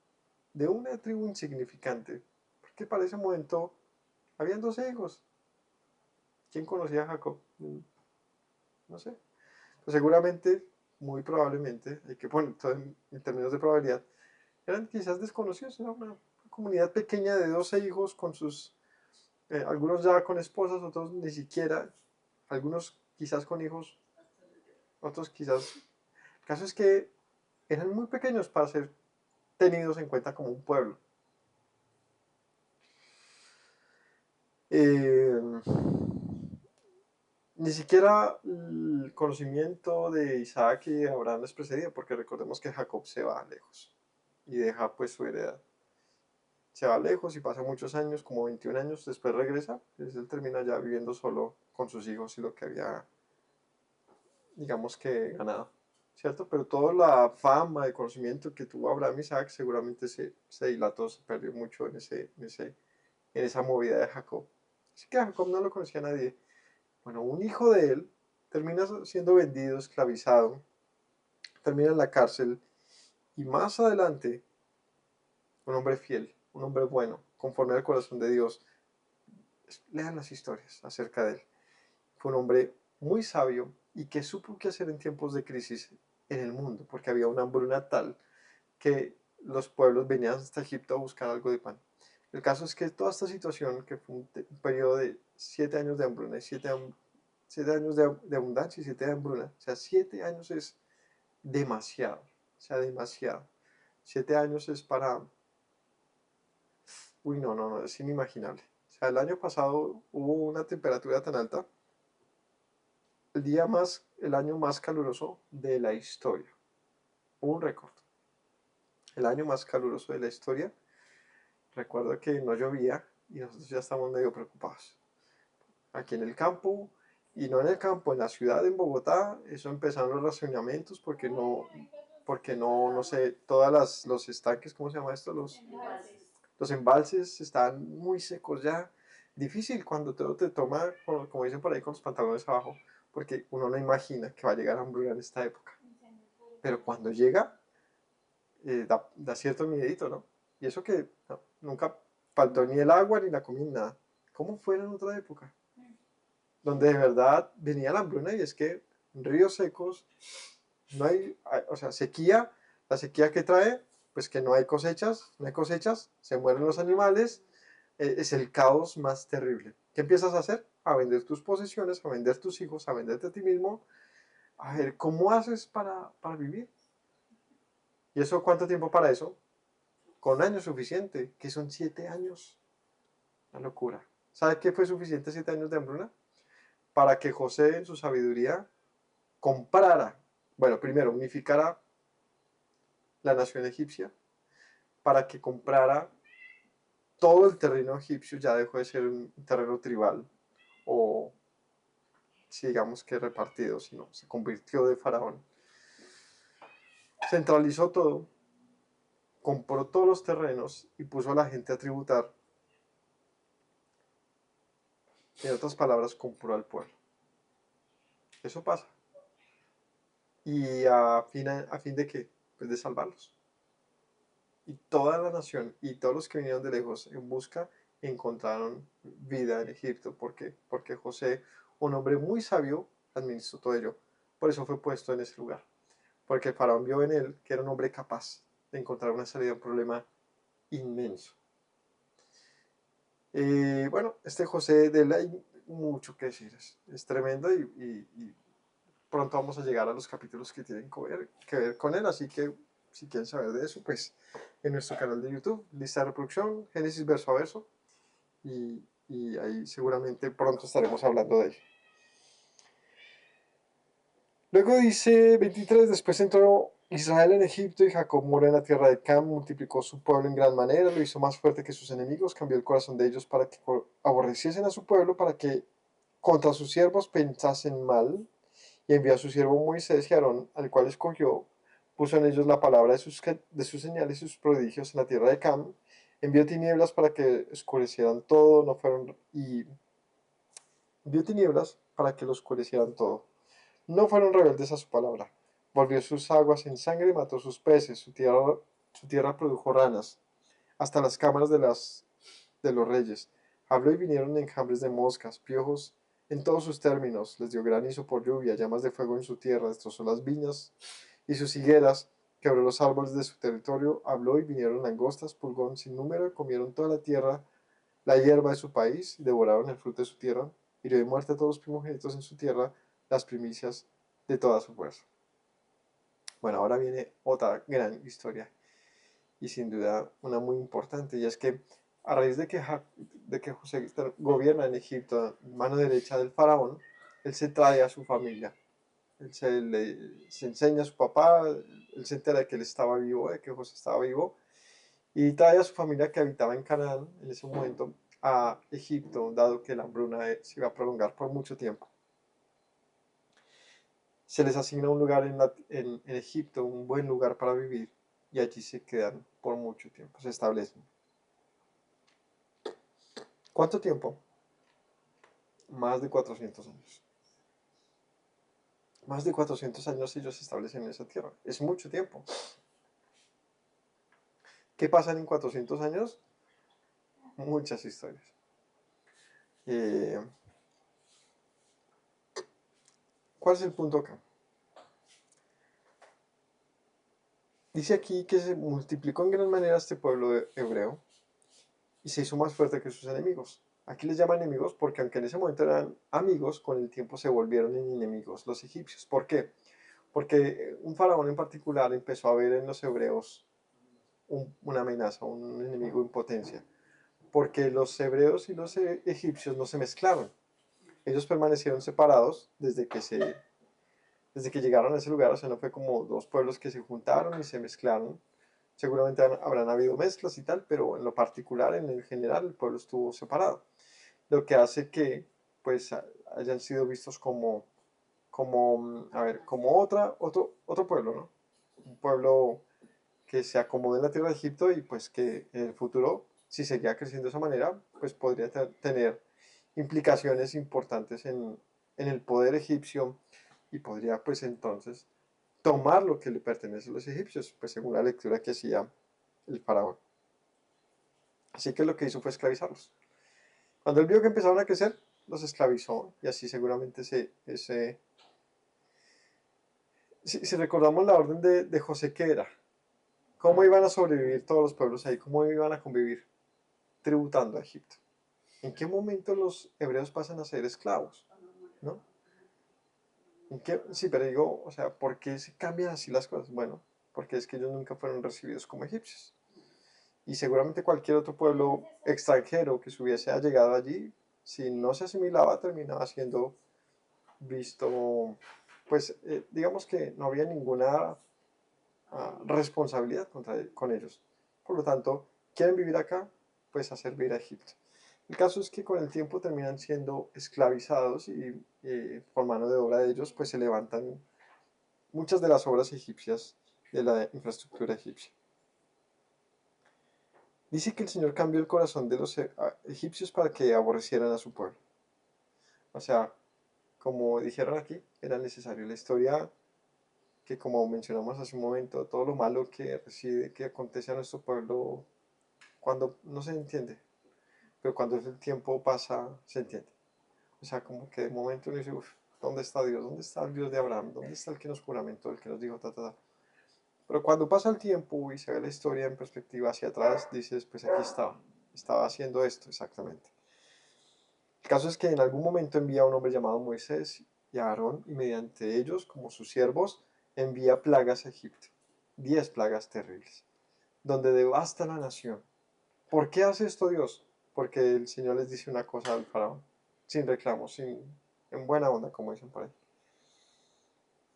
de una tribu insignificante, porque para ese momento habían 12 hijos. ¿Quién conocía a Jacob? No sé. Pues seguramente, muy probablemente, hay que poner todo en términos de probabilidad, eran quizás desconocidos, era una comunidad pequeña de 12 hijos con algunos ya con esposas, otros ni siquiera, algunos quizás con hijos, otros quizás. El caso es que eran muy pequeños para ser tenidos en cuenta como un pueblo. Eh, Ni siquiera el conocimiento de Isaac y de Abraham les precedía, porque recordemos que Jacob se va lejos y deja pues su heredad. Se va lejos y pasa muchos años, como 21 años, después regresa, pues él termina ya viviendo solo con sus hijos y lo que había, digamos que ganado, ¿cierto? Pero toda la fama, el conocimiento que tuvo Abraham y Isaac seguramente se dilató, se perdió mucho en esa movida de Jacob. Así que a Jacob no lo conocía nadie. Bueno, un hijo de él termina siendo vendido, esclavizado, termina en la cárcel y más adelante un hombre fiel, un hombre bueno, conforme al corazón de Dios. Lean las historias acerca de él. Fue un hombre muy sabio y que supo qué hacer en tiempos de crisis en el mundo, porque había una hambruna tal que los pueblos venían hasta Egipto a buscar algo de pan. El caso es que toda esta situación, que fue un periodo de 7 años de hambruna y 7 años de abundancia y 7 de hambruna, o sea, 7 años es demasiado, o sea, demasiado. 7 años es para Uy, no, no, no, es inimaginable. O sea, el año pasado hubo una temperatura tan alta, el año más caluroso de la historia. Hubo un récord. El año más caluroso de la historia. Recuerdo que no llovía y nosotros ya estamos medio preocupados. Aquí en el campo, y no en el campo, en la ciudad, en Bogotá, eso empezaron los racionamientos porque no, no sé, los estanques, ¿cómo se llama esto? Los embalses están muy secos ya. Difícil cuando todo te toma, como dicen por ahí, con los pantalones abajo, porque uno no imagina que va a llegar a hambruna en esta época. Pero cuando llega, da cierto miedito, ¿no? Y eso que no, nunca faltó ni el agua ni la comida, nada. ¿Cómo fue en otra época? Donde de verdad venía la hambruna y es que ríos secos, no o sea, sequía, la sequía que trae, pues que no hay cosechas, se mueren los animales, es el caos más terrible. ¿Qué empiezas a hacer? A vender tus posesiones, a vender tus hijos, a venderte a ti mismo, a ver cómo haces para vivir. ¿Y eso cuánto tiempo para eso? Con un año suficiente, que son 7 años. Una locura. ¿Sabe qué fue suficiente 7 años de hambruna? Para que José en su sabiduría comprara, bueno, primero unificara la nación egipcia, para que comprara todo el terreno egipcio, ya dejó de ser un terreno tribal o, si digamos que repartido, sino se convirtió de faraón. Centralizó todo, compró todos los terrenos y puso a la gente a tributar. En otras palabras, compró al pueblo. Eso pasa. ¿Y a fin de qué? Pues de salvarlos. Y toda la nación y todos los que vinieron de lejos en busca encontraron vida en Egipto. ¿Por qué? Porque José, un hombre muy sabio, administró todo ello. Por eso fue puesto en ese lugar. Porque el faraón vio en él que era un hombre capaz de encontrar una salida a un problema inmenso. Bueno, este José de él hay mucho que decir. Es tremendo y pronto vamos a llegar a los capítulos que tienen que ver con él. Así que si quieren saber de eso, pues en nuestro canal de YouTube, lista de reproducción, Génesis verso a verso. Y ahí seguramente pronto estaremos hablando de ello. Luego dice 23, después entró Israel en Egipto y Jacob moró en la tierra de Cam, multiplicó su pueblo en gran manera, lo hizo más fuerte que sus enemigos, cambió el corazón de ellos para que aborreciesen a su pueblo, para que contra sus siervos pensasen mal, y envió a su siervo Moisés y Aarón, al cual escogió, puso en ellos la palabra de sus señales y sus prodigios en la tierra de Cam, envió tinieblas para que oscurecieran todo, envió tinieblas para que lo oscurecieran todo. No fueron rebeldes a su palabra. Volvió sus aguas en sangre y mató sus peces. Su tierra produjo ranas, hasta las cámaras de los reyes. Habló y vinieron enjambres de moscas, piojos en todos sus términos. Les dio granizo por lluvia, llamas de fuego en su tierra, destrozó las viñas y sus higueras, quebró los árboles de su territorio. Habló y vinieron langostas, pulgón sin número, comieron toda la tierra, la hierba de su país, devoraron el fruto de su tierra, hirió de muerte a todos los primogénitos en su tierra, las primicias de toda su fuerza. Bueno, ahora viene otra gran historia y sin duda una muy importante, y es que a raíz de que José gobierna en Egipto, mano derecha del faraón, él se trae a su familia, se enseña a su papá, él se entera de que él estaba vivo, de que José estaba vivo, y trae a su familia que habitaba en Canaán en ese momento a Egipto, dado que la hambruna se iba a prolongar por mucho tiempo. Se les asigna un lugar en Egipto, un buen lugar para vivir, y allí se quedan por mucho tiempo, se establecen. ¿Cuánto tiempo? Más de 400 años. Más de 400 años ellos se establecen en esa tierra. Es mucho tiempo. ¿Qué pasa en 400 años? Muchas historias. ¿Cuál es el punto acá? Dice aquí que se multiplicó en gran manera este pueblo hebreo y se hizo más fuerte que sus enemigos. Aquí les llaman enemigos porque aunque en ese momento eran amigos, con el tiempo se volvieron en enemigos los egipcios. ¿Por qué? Porque un faraón en particular empezó a ver en los hebreos una amenaza, un enemigo en potencia. porque los hebreos y los egipcios no se mezclaron. Ellos permanecieron separados desde que llegaron a ese lugar, o sea, no fue como dos pueblos que se juntaron y se mezclaron. Seguramente habrán habido mezclas y tal, pero en lo particular, en el general, el pueblo estuvo separado. Lo que hace que, pues, hayan sido vistos como otro pueblo, ¿no? Un pueblo que se acomode en la tierra de Egipto y pues que en el futuro, si seguía creciendo de esa manera, pues podría tener implicaciones importantes en el poder egipcio y podría pues entonces tomar lo que le pertenece a los egipcios, pues según la lectura que hacía el faraón. Así que lo que hizo fue esclavizarlos. Cuando él vio que empezaron a crecer, los esclavizó y así seguramente si recordamos la orden de José, ¿qué era? ¿Cómo iban a sobrevivir todos los pueblos ahí? ¿Cómo iban a convivir? Tributando a Egipto. ¿En qué momento los hebreos pasan a ser esclavos? ¿No? Sí, pero digo, o sea, ¿por qué se cambian así las cosas? Bueno, porque es que ellos nunca fueron recibidos como egipcios. Y seguramente cualquier otro pueblo extranjero que se hubiese llegado allí, si no se asimilaba, terminaba siendo visto, pues digamos que no había ninguna responsabilidad con ellos. Por lo tanto, quieren vivir acá, pues a servir a Egipto. El caso es que con el tiempo terminan siendo esclavizados y por mano de obra de ellos, pues se levantan muchas de las obras egipcias de la infraestructura egipcia. Dice que el Señor cambió el corazón de los egipcios para que aborrecieran a su pueblo. O sea, como dijeron aquí, era necesario. La historia que, como mencionamos hace un momento, todo lo malo que acontece a nuestro pueblo cuando no se entiende, pero cuando el tiempo pasa, se entiende. O sea, como que de momento uno dice, uff, ¿dónde está Dios? ¿Dónde está el Dios de Abraham? ¿Dónde está el que nos juramentó, el que nos dijo, ta, ta, ta? Pero cuando pasa el tiempo y se ve la historia en perspectiva hacia atrás, dices, pues aquí estaba haciendo esto exactamente. El caso es que en algún momento envía a un hombre llamado Moisés y a Aarón, y mediante ellos, como sus siervos, envía plagas a Egipto. 10 plagas terribles, donde devasta la nación. ¿Por qué hace esto Dios? Porque el Señor les dice una cosa al faraón, sin reclamos, en buena onda, como dicen por ahí.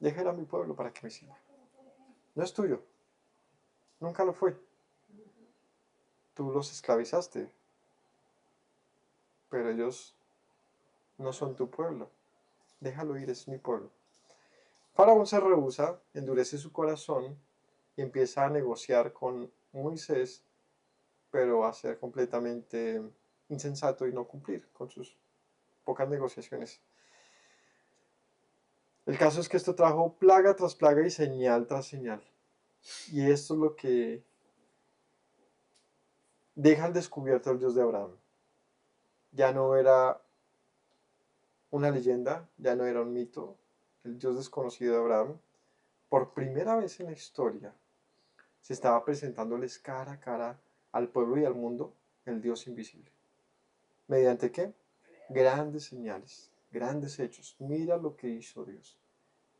Deja ir a mi pueblo para que me sirva. No es tuyo, nunca lo fue. Tú los esclavizaste, pero ellos no son tu pueblo. Déjalo ir, es mi pueblo. Faraón se rehúsa, endurece su corazón y empieza a negociar con Moisés, pero a ser completamente insensato y no cumplir con sus pocas negociaciones. El caso es que esto trajo plaga tras plaga y señal tras señal. Y esto es lo que deja al descubierto el Dios de Abraham. Ya no era una leyenda, ya no era un mito. El Dios desconocido de Abraham, por primera vez en la historia, se estaba presentándoles cara a cara al pueblo y al mundo el Dios invisible. ¿Mediante qué? Grandes señales, grandes hechos. Mira lo que hizo Dios.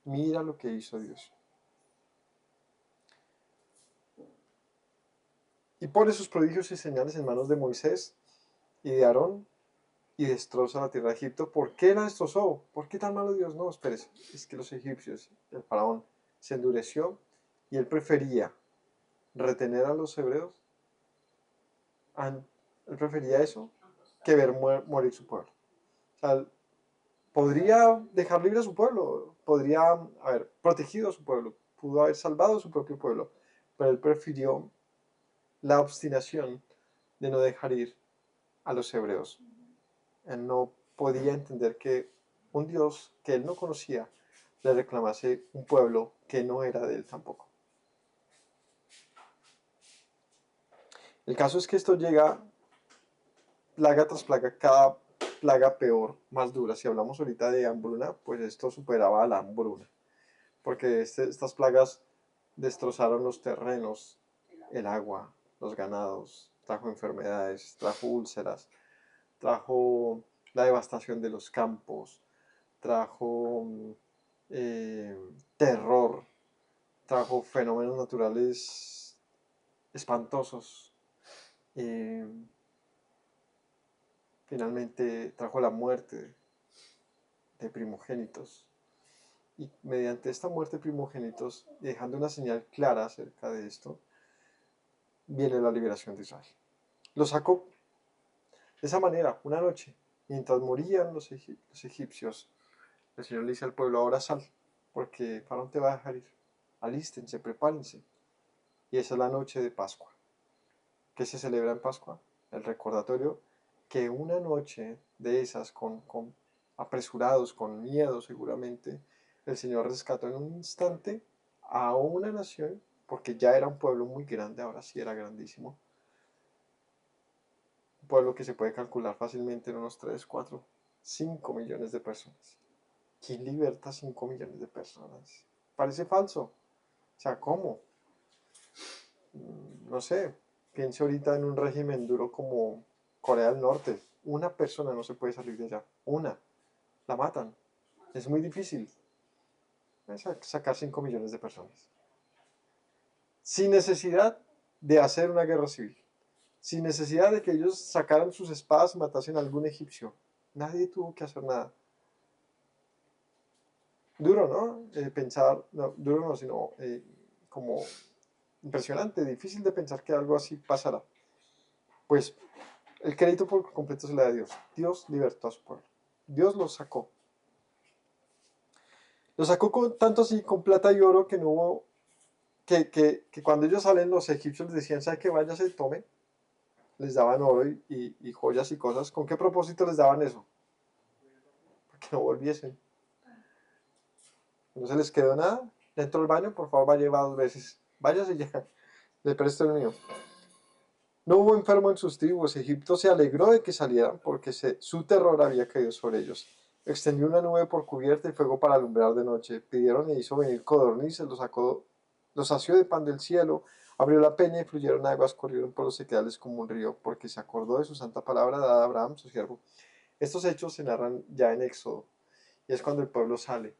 Mira lo que hizo Dios. Y pone sus prodigios y señales en manos de Moisés y de Aarón y destroza la tierra de Egipto. ¿Por qué la destrozó? ¿Por qué tan malo Dios? No, espérese. Es que los egipcios, el faraón, se endureció y él prefería retener a los hebreos. Él prefería eso que ver morir su pueblo. O sea, podría dejar libre a su pueblo, podría haber protegido a su pueblo, pudo haber salvado a su propio pueblo, pero él prefirió la obstinación de no dejar ir a los hebreos. Él no podía entender que un Dios que él no conocía le reclamase un pueblo que no era de él tampoco. El caso es que esto llega plaga tras plaga, cada plaga peor, más dura. Si hablamos ahorita de hambruna, pues esto superaba a la hambruna, porque estas plagas destrozaron los terrenos, el agua, los ganados, trajo enfermedades, trajo úlceras, trajo la devastación de los campos, trajo terror, trajo fenómenos naturales espantosos. finalmente trajo la muerte de primogénitos. Y mediante esta muerte de primogénitos, dejando una señal clara acerca de esto, viene la liberación de Israel. Lo sacó de esa manera, una noche, mientras morían los egipcios. El Señor le dice al pueblo: ahora sal, porque Faraón te va a dejar ir. Alístense, prepárense. Y esa es la noche de Pascua. ¿Qué se celebra en Pascua? El recordatorio que una noche de esas, con apresurados, con miedo seguramente, el Señor rescató en un instante a una nación, porque ya era un pueblo muy grande, ahora sí era grandísimo. Un pueblo que se puede calcular fácilmente en unos 3, 4, 5 millones de personas. ¿Quién liberta 5 millones de personas? Parece falso. O sea, ¿cómo? No sé, piense ahorita en un régimen duro como Corea del Norte. Una persona no se puede salir de allá. Una. La matan. Es muy difícil sacar 5 millones de personas. Sin necesidad de hacer una guerra civil. Sin necesidad de que ellos sacaran sus espadas y matasen a algún egipcio. Nadie tuvo que hacer nada. Duro, ¿no? Pensar, no, duro no, sino como impresionante, difícil de pensar que algo así pasará. Pues el crédito por completo se le da a Dios. Dios libertó a su pueblo. Dios los sacó. Los sacó tanto así con plata y oro que no hubo, que cuando ellos salen los egipcios les decían: ¿sabe qué? Váyase, tome. Les daban oro y joyas y cosas. ¿Con qué propósito les daban eso? Para que no volviesen. No se les quedó nada. Dentro del baño, por favor, vaya y va 2 veces. Váyase ya. Le presto el mío. No hubo enfermo en sus tribus. Egipto se alegró de que salieran porque su terror había caído sobre ellos. Extendió una nube por cubierta y fuego para alumbrar de noche. Pidieron e hizo venir codornices, los sació de pan del cielo, abrió la peña y fluyeron aguas, corrieron por los sequedales como un río, porque se acordó de su santa palabra dada a Abraham, su siervo. Estos hechos se narran ya en Éxodo, y es cuando el pueblo sale.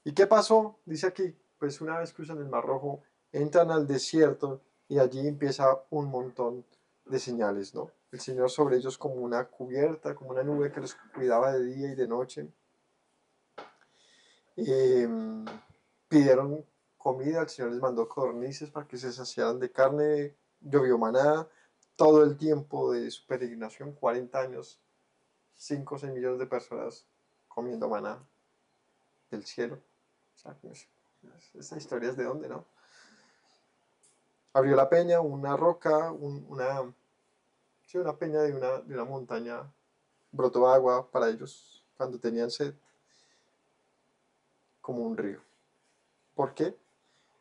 ¿Y qué pasó? Dice aquí, pues una vez cruzan el Mar Rojo, entran al desierto y allí empieza un montón de señales, ¿no? El Señor sobre ellos como una cubierta, como una nube que los cuidaba de día y de noche. Pidieron comida, el Señor les mandó codornices para que se saciaran de carne, llovió maná, todo el tiempo de su peregrinación, 40 años, 5 o 6 millones de personas comiendo maná del cielo. O sea, esta historia es de dónde, ¿no? Abrió la peña, una roca, una peña de una montaña, brotó agua para ellos cuando tenían sed, como un río. ¿Por qué?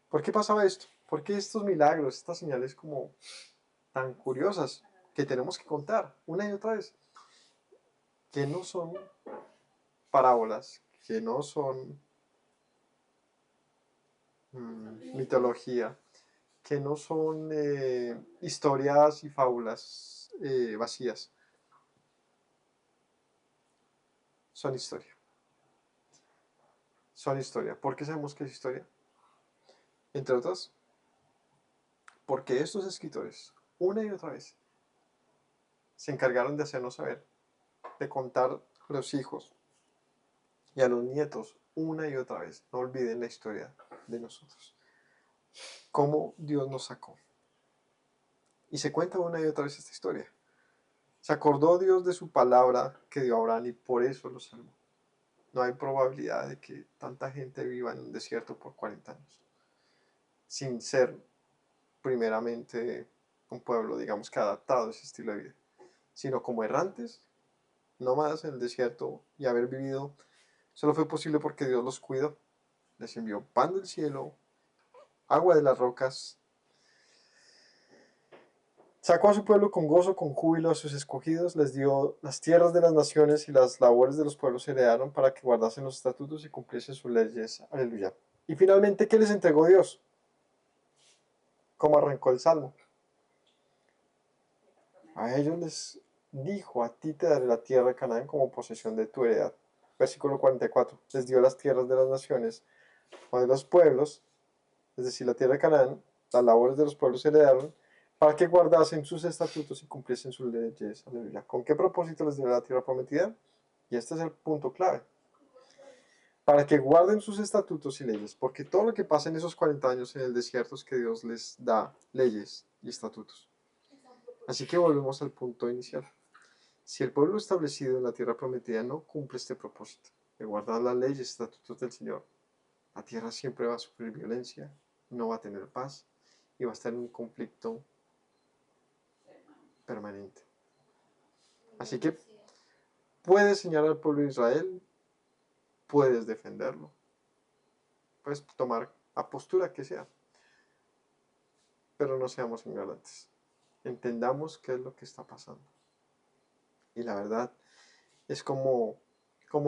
¿Por qué pasaba esto? ¿Por qué estos milagros, estas señales como tan curiosas que tenemos que contar una y otra vez? Que no son parábolas, que no son mitología, que no son historias y fábulas vacías. Son historia. Son historia. ¿Por qué sabemos que es historia? Entre otras, porque estos escritores, una y otra vez, se encargaron de hacernos saber, de contar a los hijos y a los nietos una y otra vez. No olviden la historia de nosotros. Cómo Dios nos sacó. Y se cuenta una y otra vez esta historia. Se acordó Dios de su palabra que dio a Abraham y por eso lo salvó. No hay probabilidad de que tanta gente viva en un desierto por 40 años. Sin ser primeramente un pueblo, digamos, que adaptado a ese estilo de vida. Sino como errantes, nómadas en el desierto, y haber vivido solo fue posible porque Dios los cuidó. Les envió pan del cielo, agua de las rocas. Sacó a su pueblo con gozo, con júbilo a sus escogidos, les dio las tierras de las naciones y las labores de los pueblos se heredaron para que guardasen los estatutos y cumpliesen sus leyes. Aleluya. Y finalmente, ¿qué les entregó Dios? Como arrancó el Salmo. A ellos les dijo: a ti te daré la tierra de Canaán como posesión de tu heredad. Versículo 44. Les dio las tierras de las naciones o de los pueblos, es decir, la tierra de Canaán, las labores de los pueblos se heredaron, para que guardasen sus estatutos y cumpliesen sus leyes. Aleluya. ¿Con qué propósito les dio la tierra prometida? Y este es el punto clave. Para que guarden sus estatutos y leyes, porque todo lo que pasa en esos 40 años en el desierto es que Dios les da leyes y estatutos. Así que volvemos al punto inicial. Si el pueblo establecido en la tierra prometida no cumple este propósito de guardar las leyes y estatutos del Señor, la tierra siempre va a sufrir violencia, no va a tener paz y va a estar en un conflicto permanente. Así que puedes señalar al pueblo de Israel, puedes defenderlo, puedes tomar la postura que sea, pero no seamos ignorantes. Entendamos qué es lo que está pasando. Y la verdad es como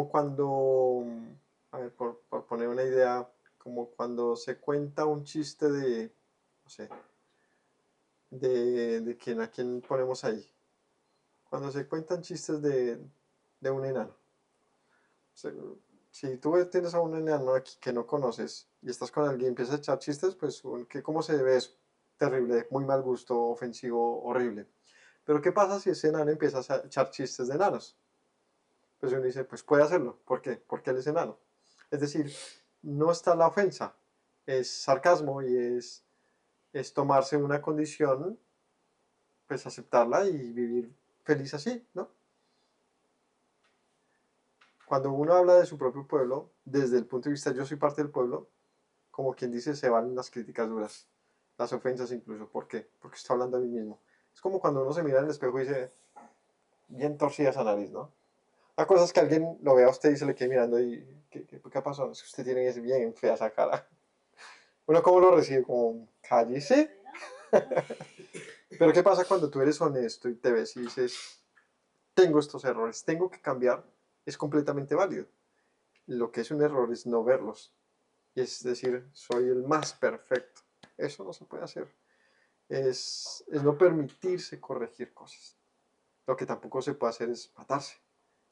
cuando, a ver, por poner una idea, como cuando se cuenta un chiste de, no sé, de quién, a quién ponemos ahí. Cuando se cuentan chistes de un enano. Si tú tienes a un enano aquí que no conoces y estás con alguien y empiezas a echar chistes, pues ¿cómo se ve eso? Terrible, muy mal gusto, ofensivo, horrible. Pero ¿qué pasa si ese enano empieza a echar chistes de enanos? Pues uno dice, pues puede hacerlo. ¿Por qué? Porque él es enano. Es decir, no está la ofensa, es sarcasmo y es tomarse una condición, pues aceptarla y vivir feliz así, ¿no? Cuando uno habla de su propio pueblo, desde el punto de vista yo soy parte del pueblo, como quien dice, se valen las críticas duras, las ofensas incluso. ¿Por qué? Porque está hablando a mí mismo. Es como cuando uno se mira en el espejo y dice, bien torcida esa nariz, ¿no? Hay cosas que alguien lo ve a usted y se le quede mirando y, ¿qué pasó? Es que usted tiene bien fea esa cara. Uno cómo lo recibe, como, cállese. Pero ¿qué pasa cuando tú eres honesto y te ves y dices, tengo estos errores, tengo que cambiar? Es completamente válido. Lo que es un error es no verlos. Y es decir, soy el más perfecto. Eso no se puede hacer. Es no permitirse corregir cosas. Lo que tampoco se puede hacer es matarse,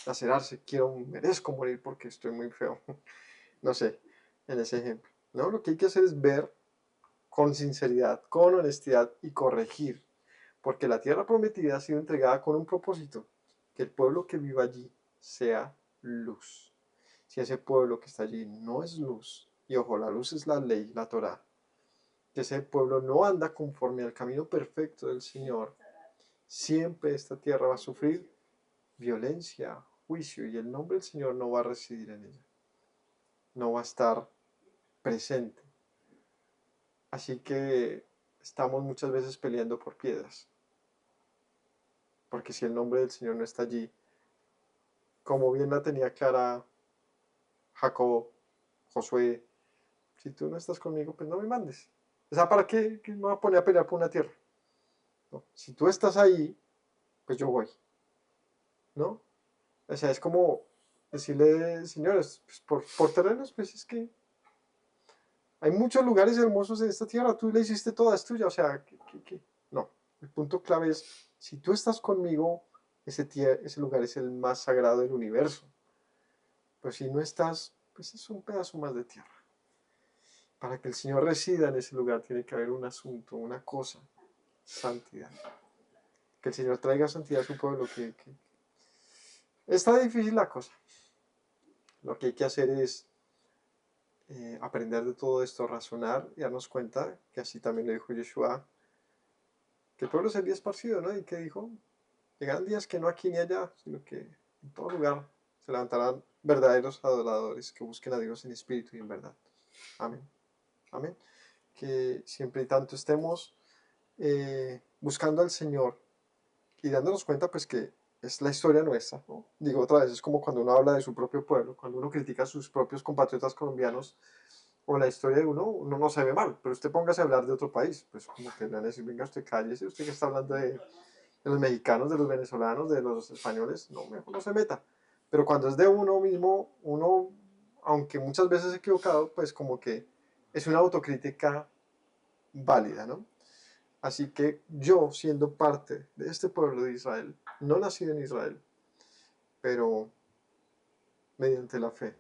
lacerarse. Merezco morir porque estoy muy feo. No sé, en ese ejemplo. ¿No? Lo que hay que hacer es ver con sinceridad, con honestidad y corregir. Porque la tierra prometida ha sido entregada con un propósito, que el pueblo que viva allí sea luz. Si ese pueblo que está allí no es luz, y ojo, la luz es la ley, la Torá, que ese pueblo no anda conforme al camino perfecto del Señor, siempre esta tierra va a sufrir violencia, juicio, y el nombre del Señor no va a residir en ella, no va a estar presente. Así que estamos muchas veces peleando por piedras, porque si el nombre del Señor no está allí, como bien la tenía clara Jacob, Josué, si tú no estás conmigo, pues no me mandes. O sea, ¿para qué me voy a poner a pelear por una tierra? No. Si tú estás ahí, pues yo voy, ¿no? O sea, es como decirle, señores, pues por terrenos, pues es que hay muchos lugares hermosos en esta tierra, tú le hiciste toda, es tuya, o sea, no. El punto clave es, si tú estás conmigo, ese lugar es el más sagrado del universo. Pues si no estás, pues es un pedazo más de tierra. Para que el Señor resida en ese lugar tiene que haber un asunto, una cosa, santidad. Que el Señor traiga santidad a su pueblo. Está difícil la cosa. Lo que hay que hacer es aprender de todo esto, razonar y darnos cuenta que así también lo dijo Yeshua, que el pueblo sería esparcido, ¿no? Y que dijo, llegarán días que no aquí ni allá, sino que en todo lugar se levantarán verdaderos adoradores que busquen a Dios en espíritu y en verdad. Amén. Amén. Que siempre y tanto estemos buscando al Señor y dándonos cuenta pues que es la historia nuestra, ¿no? Digo otra vez, es como cuando uno habla de su propio pueblo, cuando uno critica a sus propios compatriotas colombianos o la historia de uno no se ve mal, pero usted póngase a hablar de otro país, pues como que le van a decir, venga usted cállese, usted que está hablando de los mexicanos, de los venezolanos, de los españoles, no, mejor no se meta. Pero cuando es de uno mismo, uno, aunque muchas veces equivocado, pues como que es una autocrítica válida, ¿no? Así que yo, siendo parte de este pueblo de Israel, no nacido en Israel, pero mediante la fe,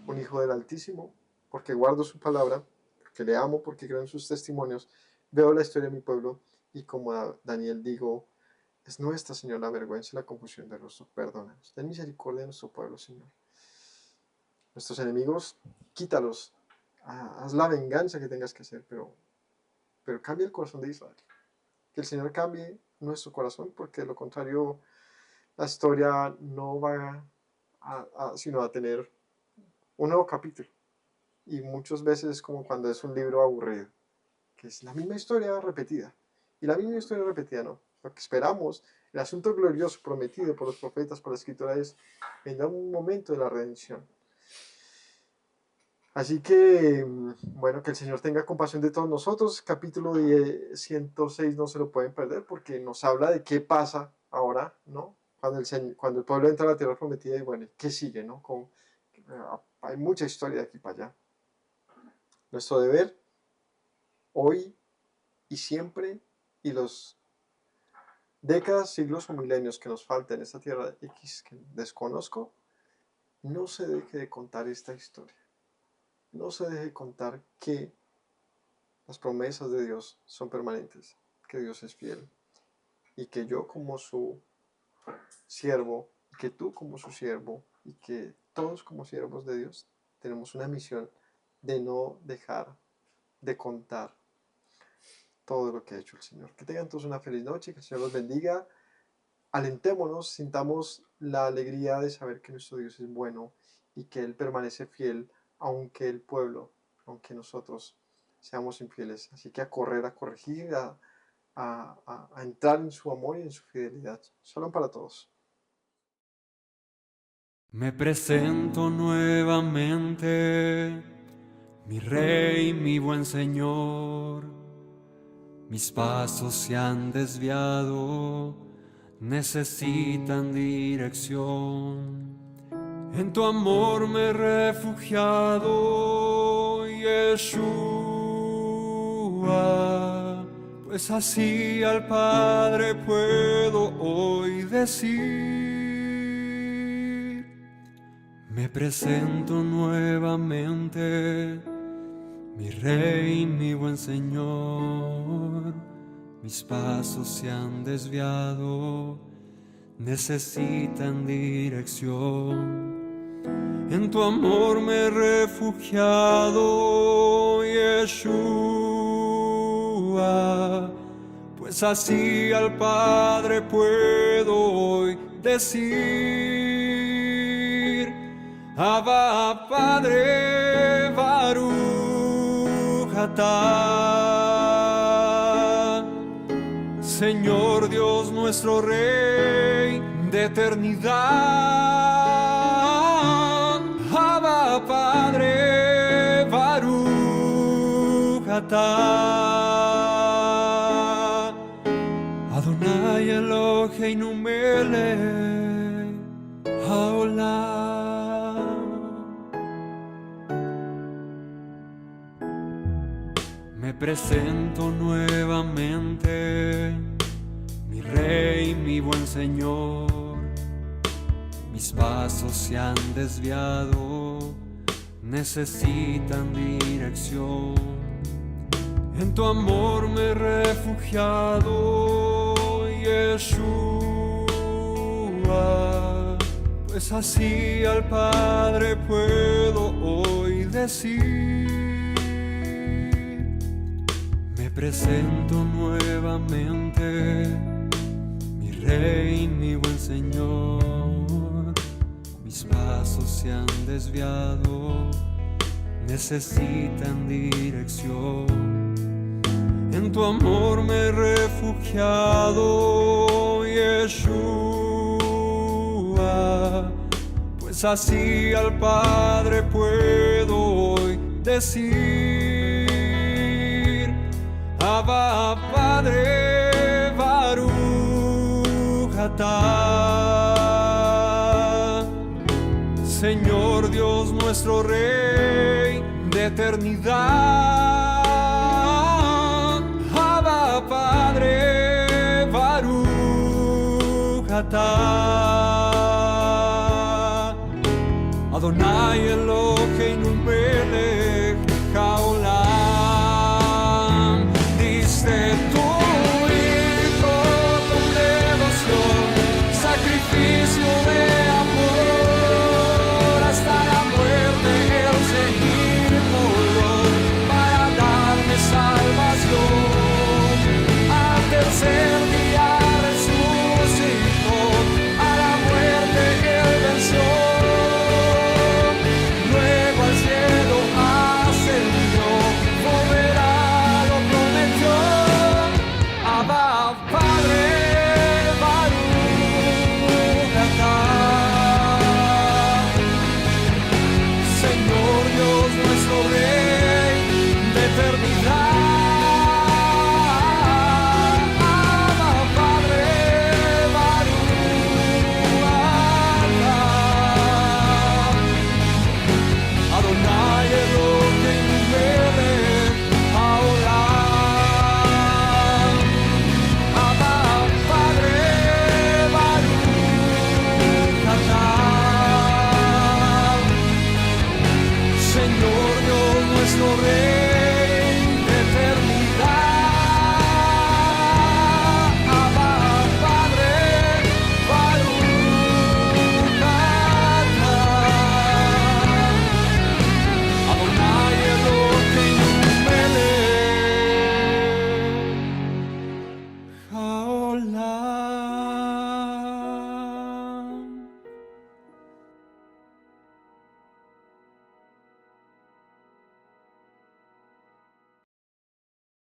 un hijo del Altísimo, porque guardo su palabra, porque le amo, porque creo en sus testimonios, veo la historia de mi pueblo Y como Daniel digo, es nuestra, Señor, la vergüenza y la confusión de rostro. Perdónanos. Ten misericordia de nuestro pueblo, Señor. Nuestros enemigos, quítalos. Haz la venganza que tengas que hacer, pero cambia el corazón de Israel. Que el Señor cambie nuestro corazón, porque de lo contrario la historia no va sino a tener un nuevo capítulo. Y muchas veces es como cuando es un libro aburrido, que es la misma historia repetida. Y la misma historia repetida no. Lo que esperamos, el asunto glorioso prometido por los profetas, por la Escritura, es vendrá un momento de la redención. Así que, bueno, que el Señor tenga compasión de todos nosotros. Capítulo 106 no se lo pueden perder, porque nos habla de qué pasa ahora, ¿no? Cuando el pueblo entra a la tierra prometida, y bueno, ¿qué sigue, no? Hay mucha historia de aquí para allá. Nuestro deber, hoy y siempre, y los décadas, siglos o milenios que nos faltan en esta tierra X que desconozco, no se deje de contar esta historia. No se deje de contar que las promesas de Dios son permanentes, que Dios es fiel, y que yo como su siervo, que tú como su siervo, y que todos como siervos de Dios tenemos una misión de no dejar de contar todo lo que ha hecho el Señor. Que tengan todos una feliz noche, que el Señor los bendiga. Alentémonos, sintamos la alegría de saber que nuestro Dios es bueno y que Él permanece fiel, aunque el pueblo, aunque nosotros seamos infieles. Así que a correr, a corregir, a entrar en su amor y en su fidelidad. Shalom para todos. Me presento nuevamente, mi Rey, mi buen Señor. Mis pasos se han desviado, necesitan dirección. En tu amor me he refugiado, Yeshua, pues así al Padre puedo hoy decir. Me presento nuevamente, mi Rey, mi buen Señor. Mis pasos se han desviado, necesitan dirección. En tu amor me he refugiado, Yeshua, pues así al Padre puedo hoy decir. Abba, Padre, Baruch atah. Señor Dios nuestro Rey de eternidad. Abba, Padre, Baruch atah. Adonai Eloheinu melech haolam. Me presento nuevamente, mi Rey, mi buen Señor. Mis pasos se han desviado, necesitan dirección. En tu amor me he refugiado, Yeshua, pues así al Padre puedo hoy decir. Me presento nuevamente, mi Rey, mi buen Señor. Mis pasos se han desviado, necesitan dirección. En tu amor me he refugiado, Yeshua, pues así al Padre puedo hoy decir. Abba, Padre, Baruch atah. Señor Dios nuestro Rey de eternidad. Abba, Padre, Baruch atah. Adonai Eloheinu melech haolam. Diste tú controlar.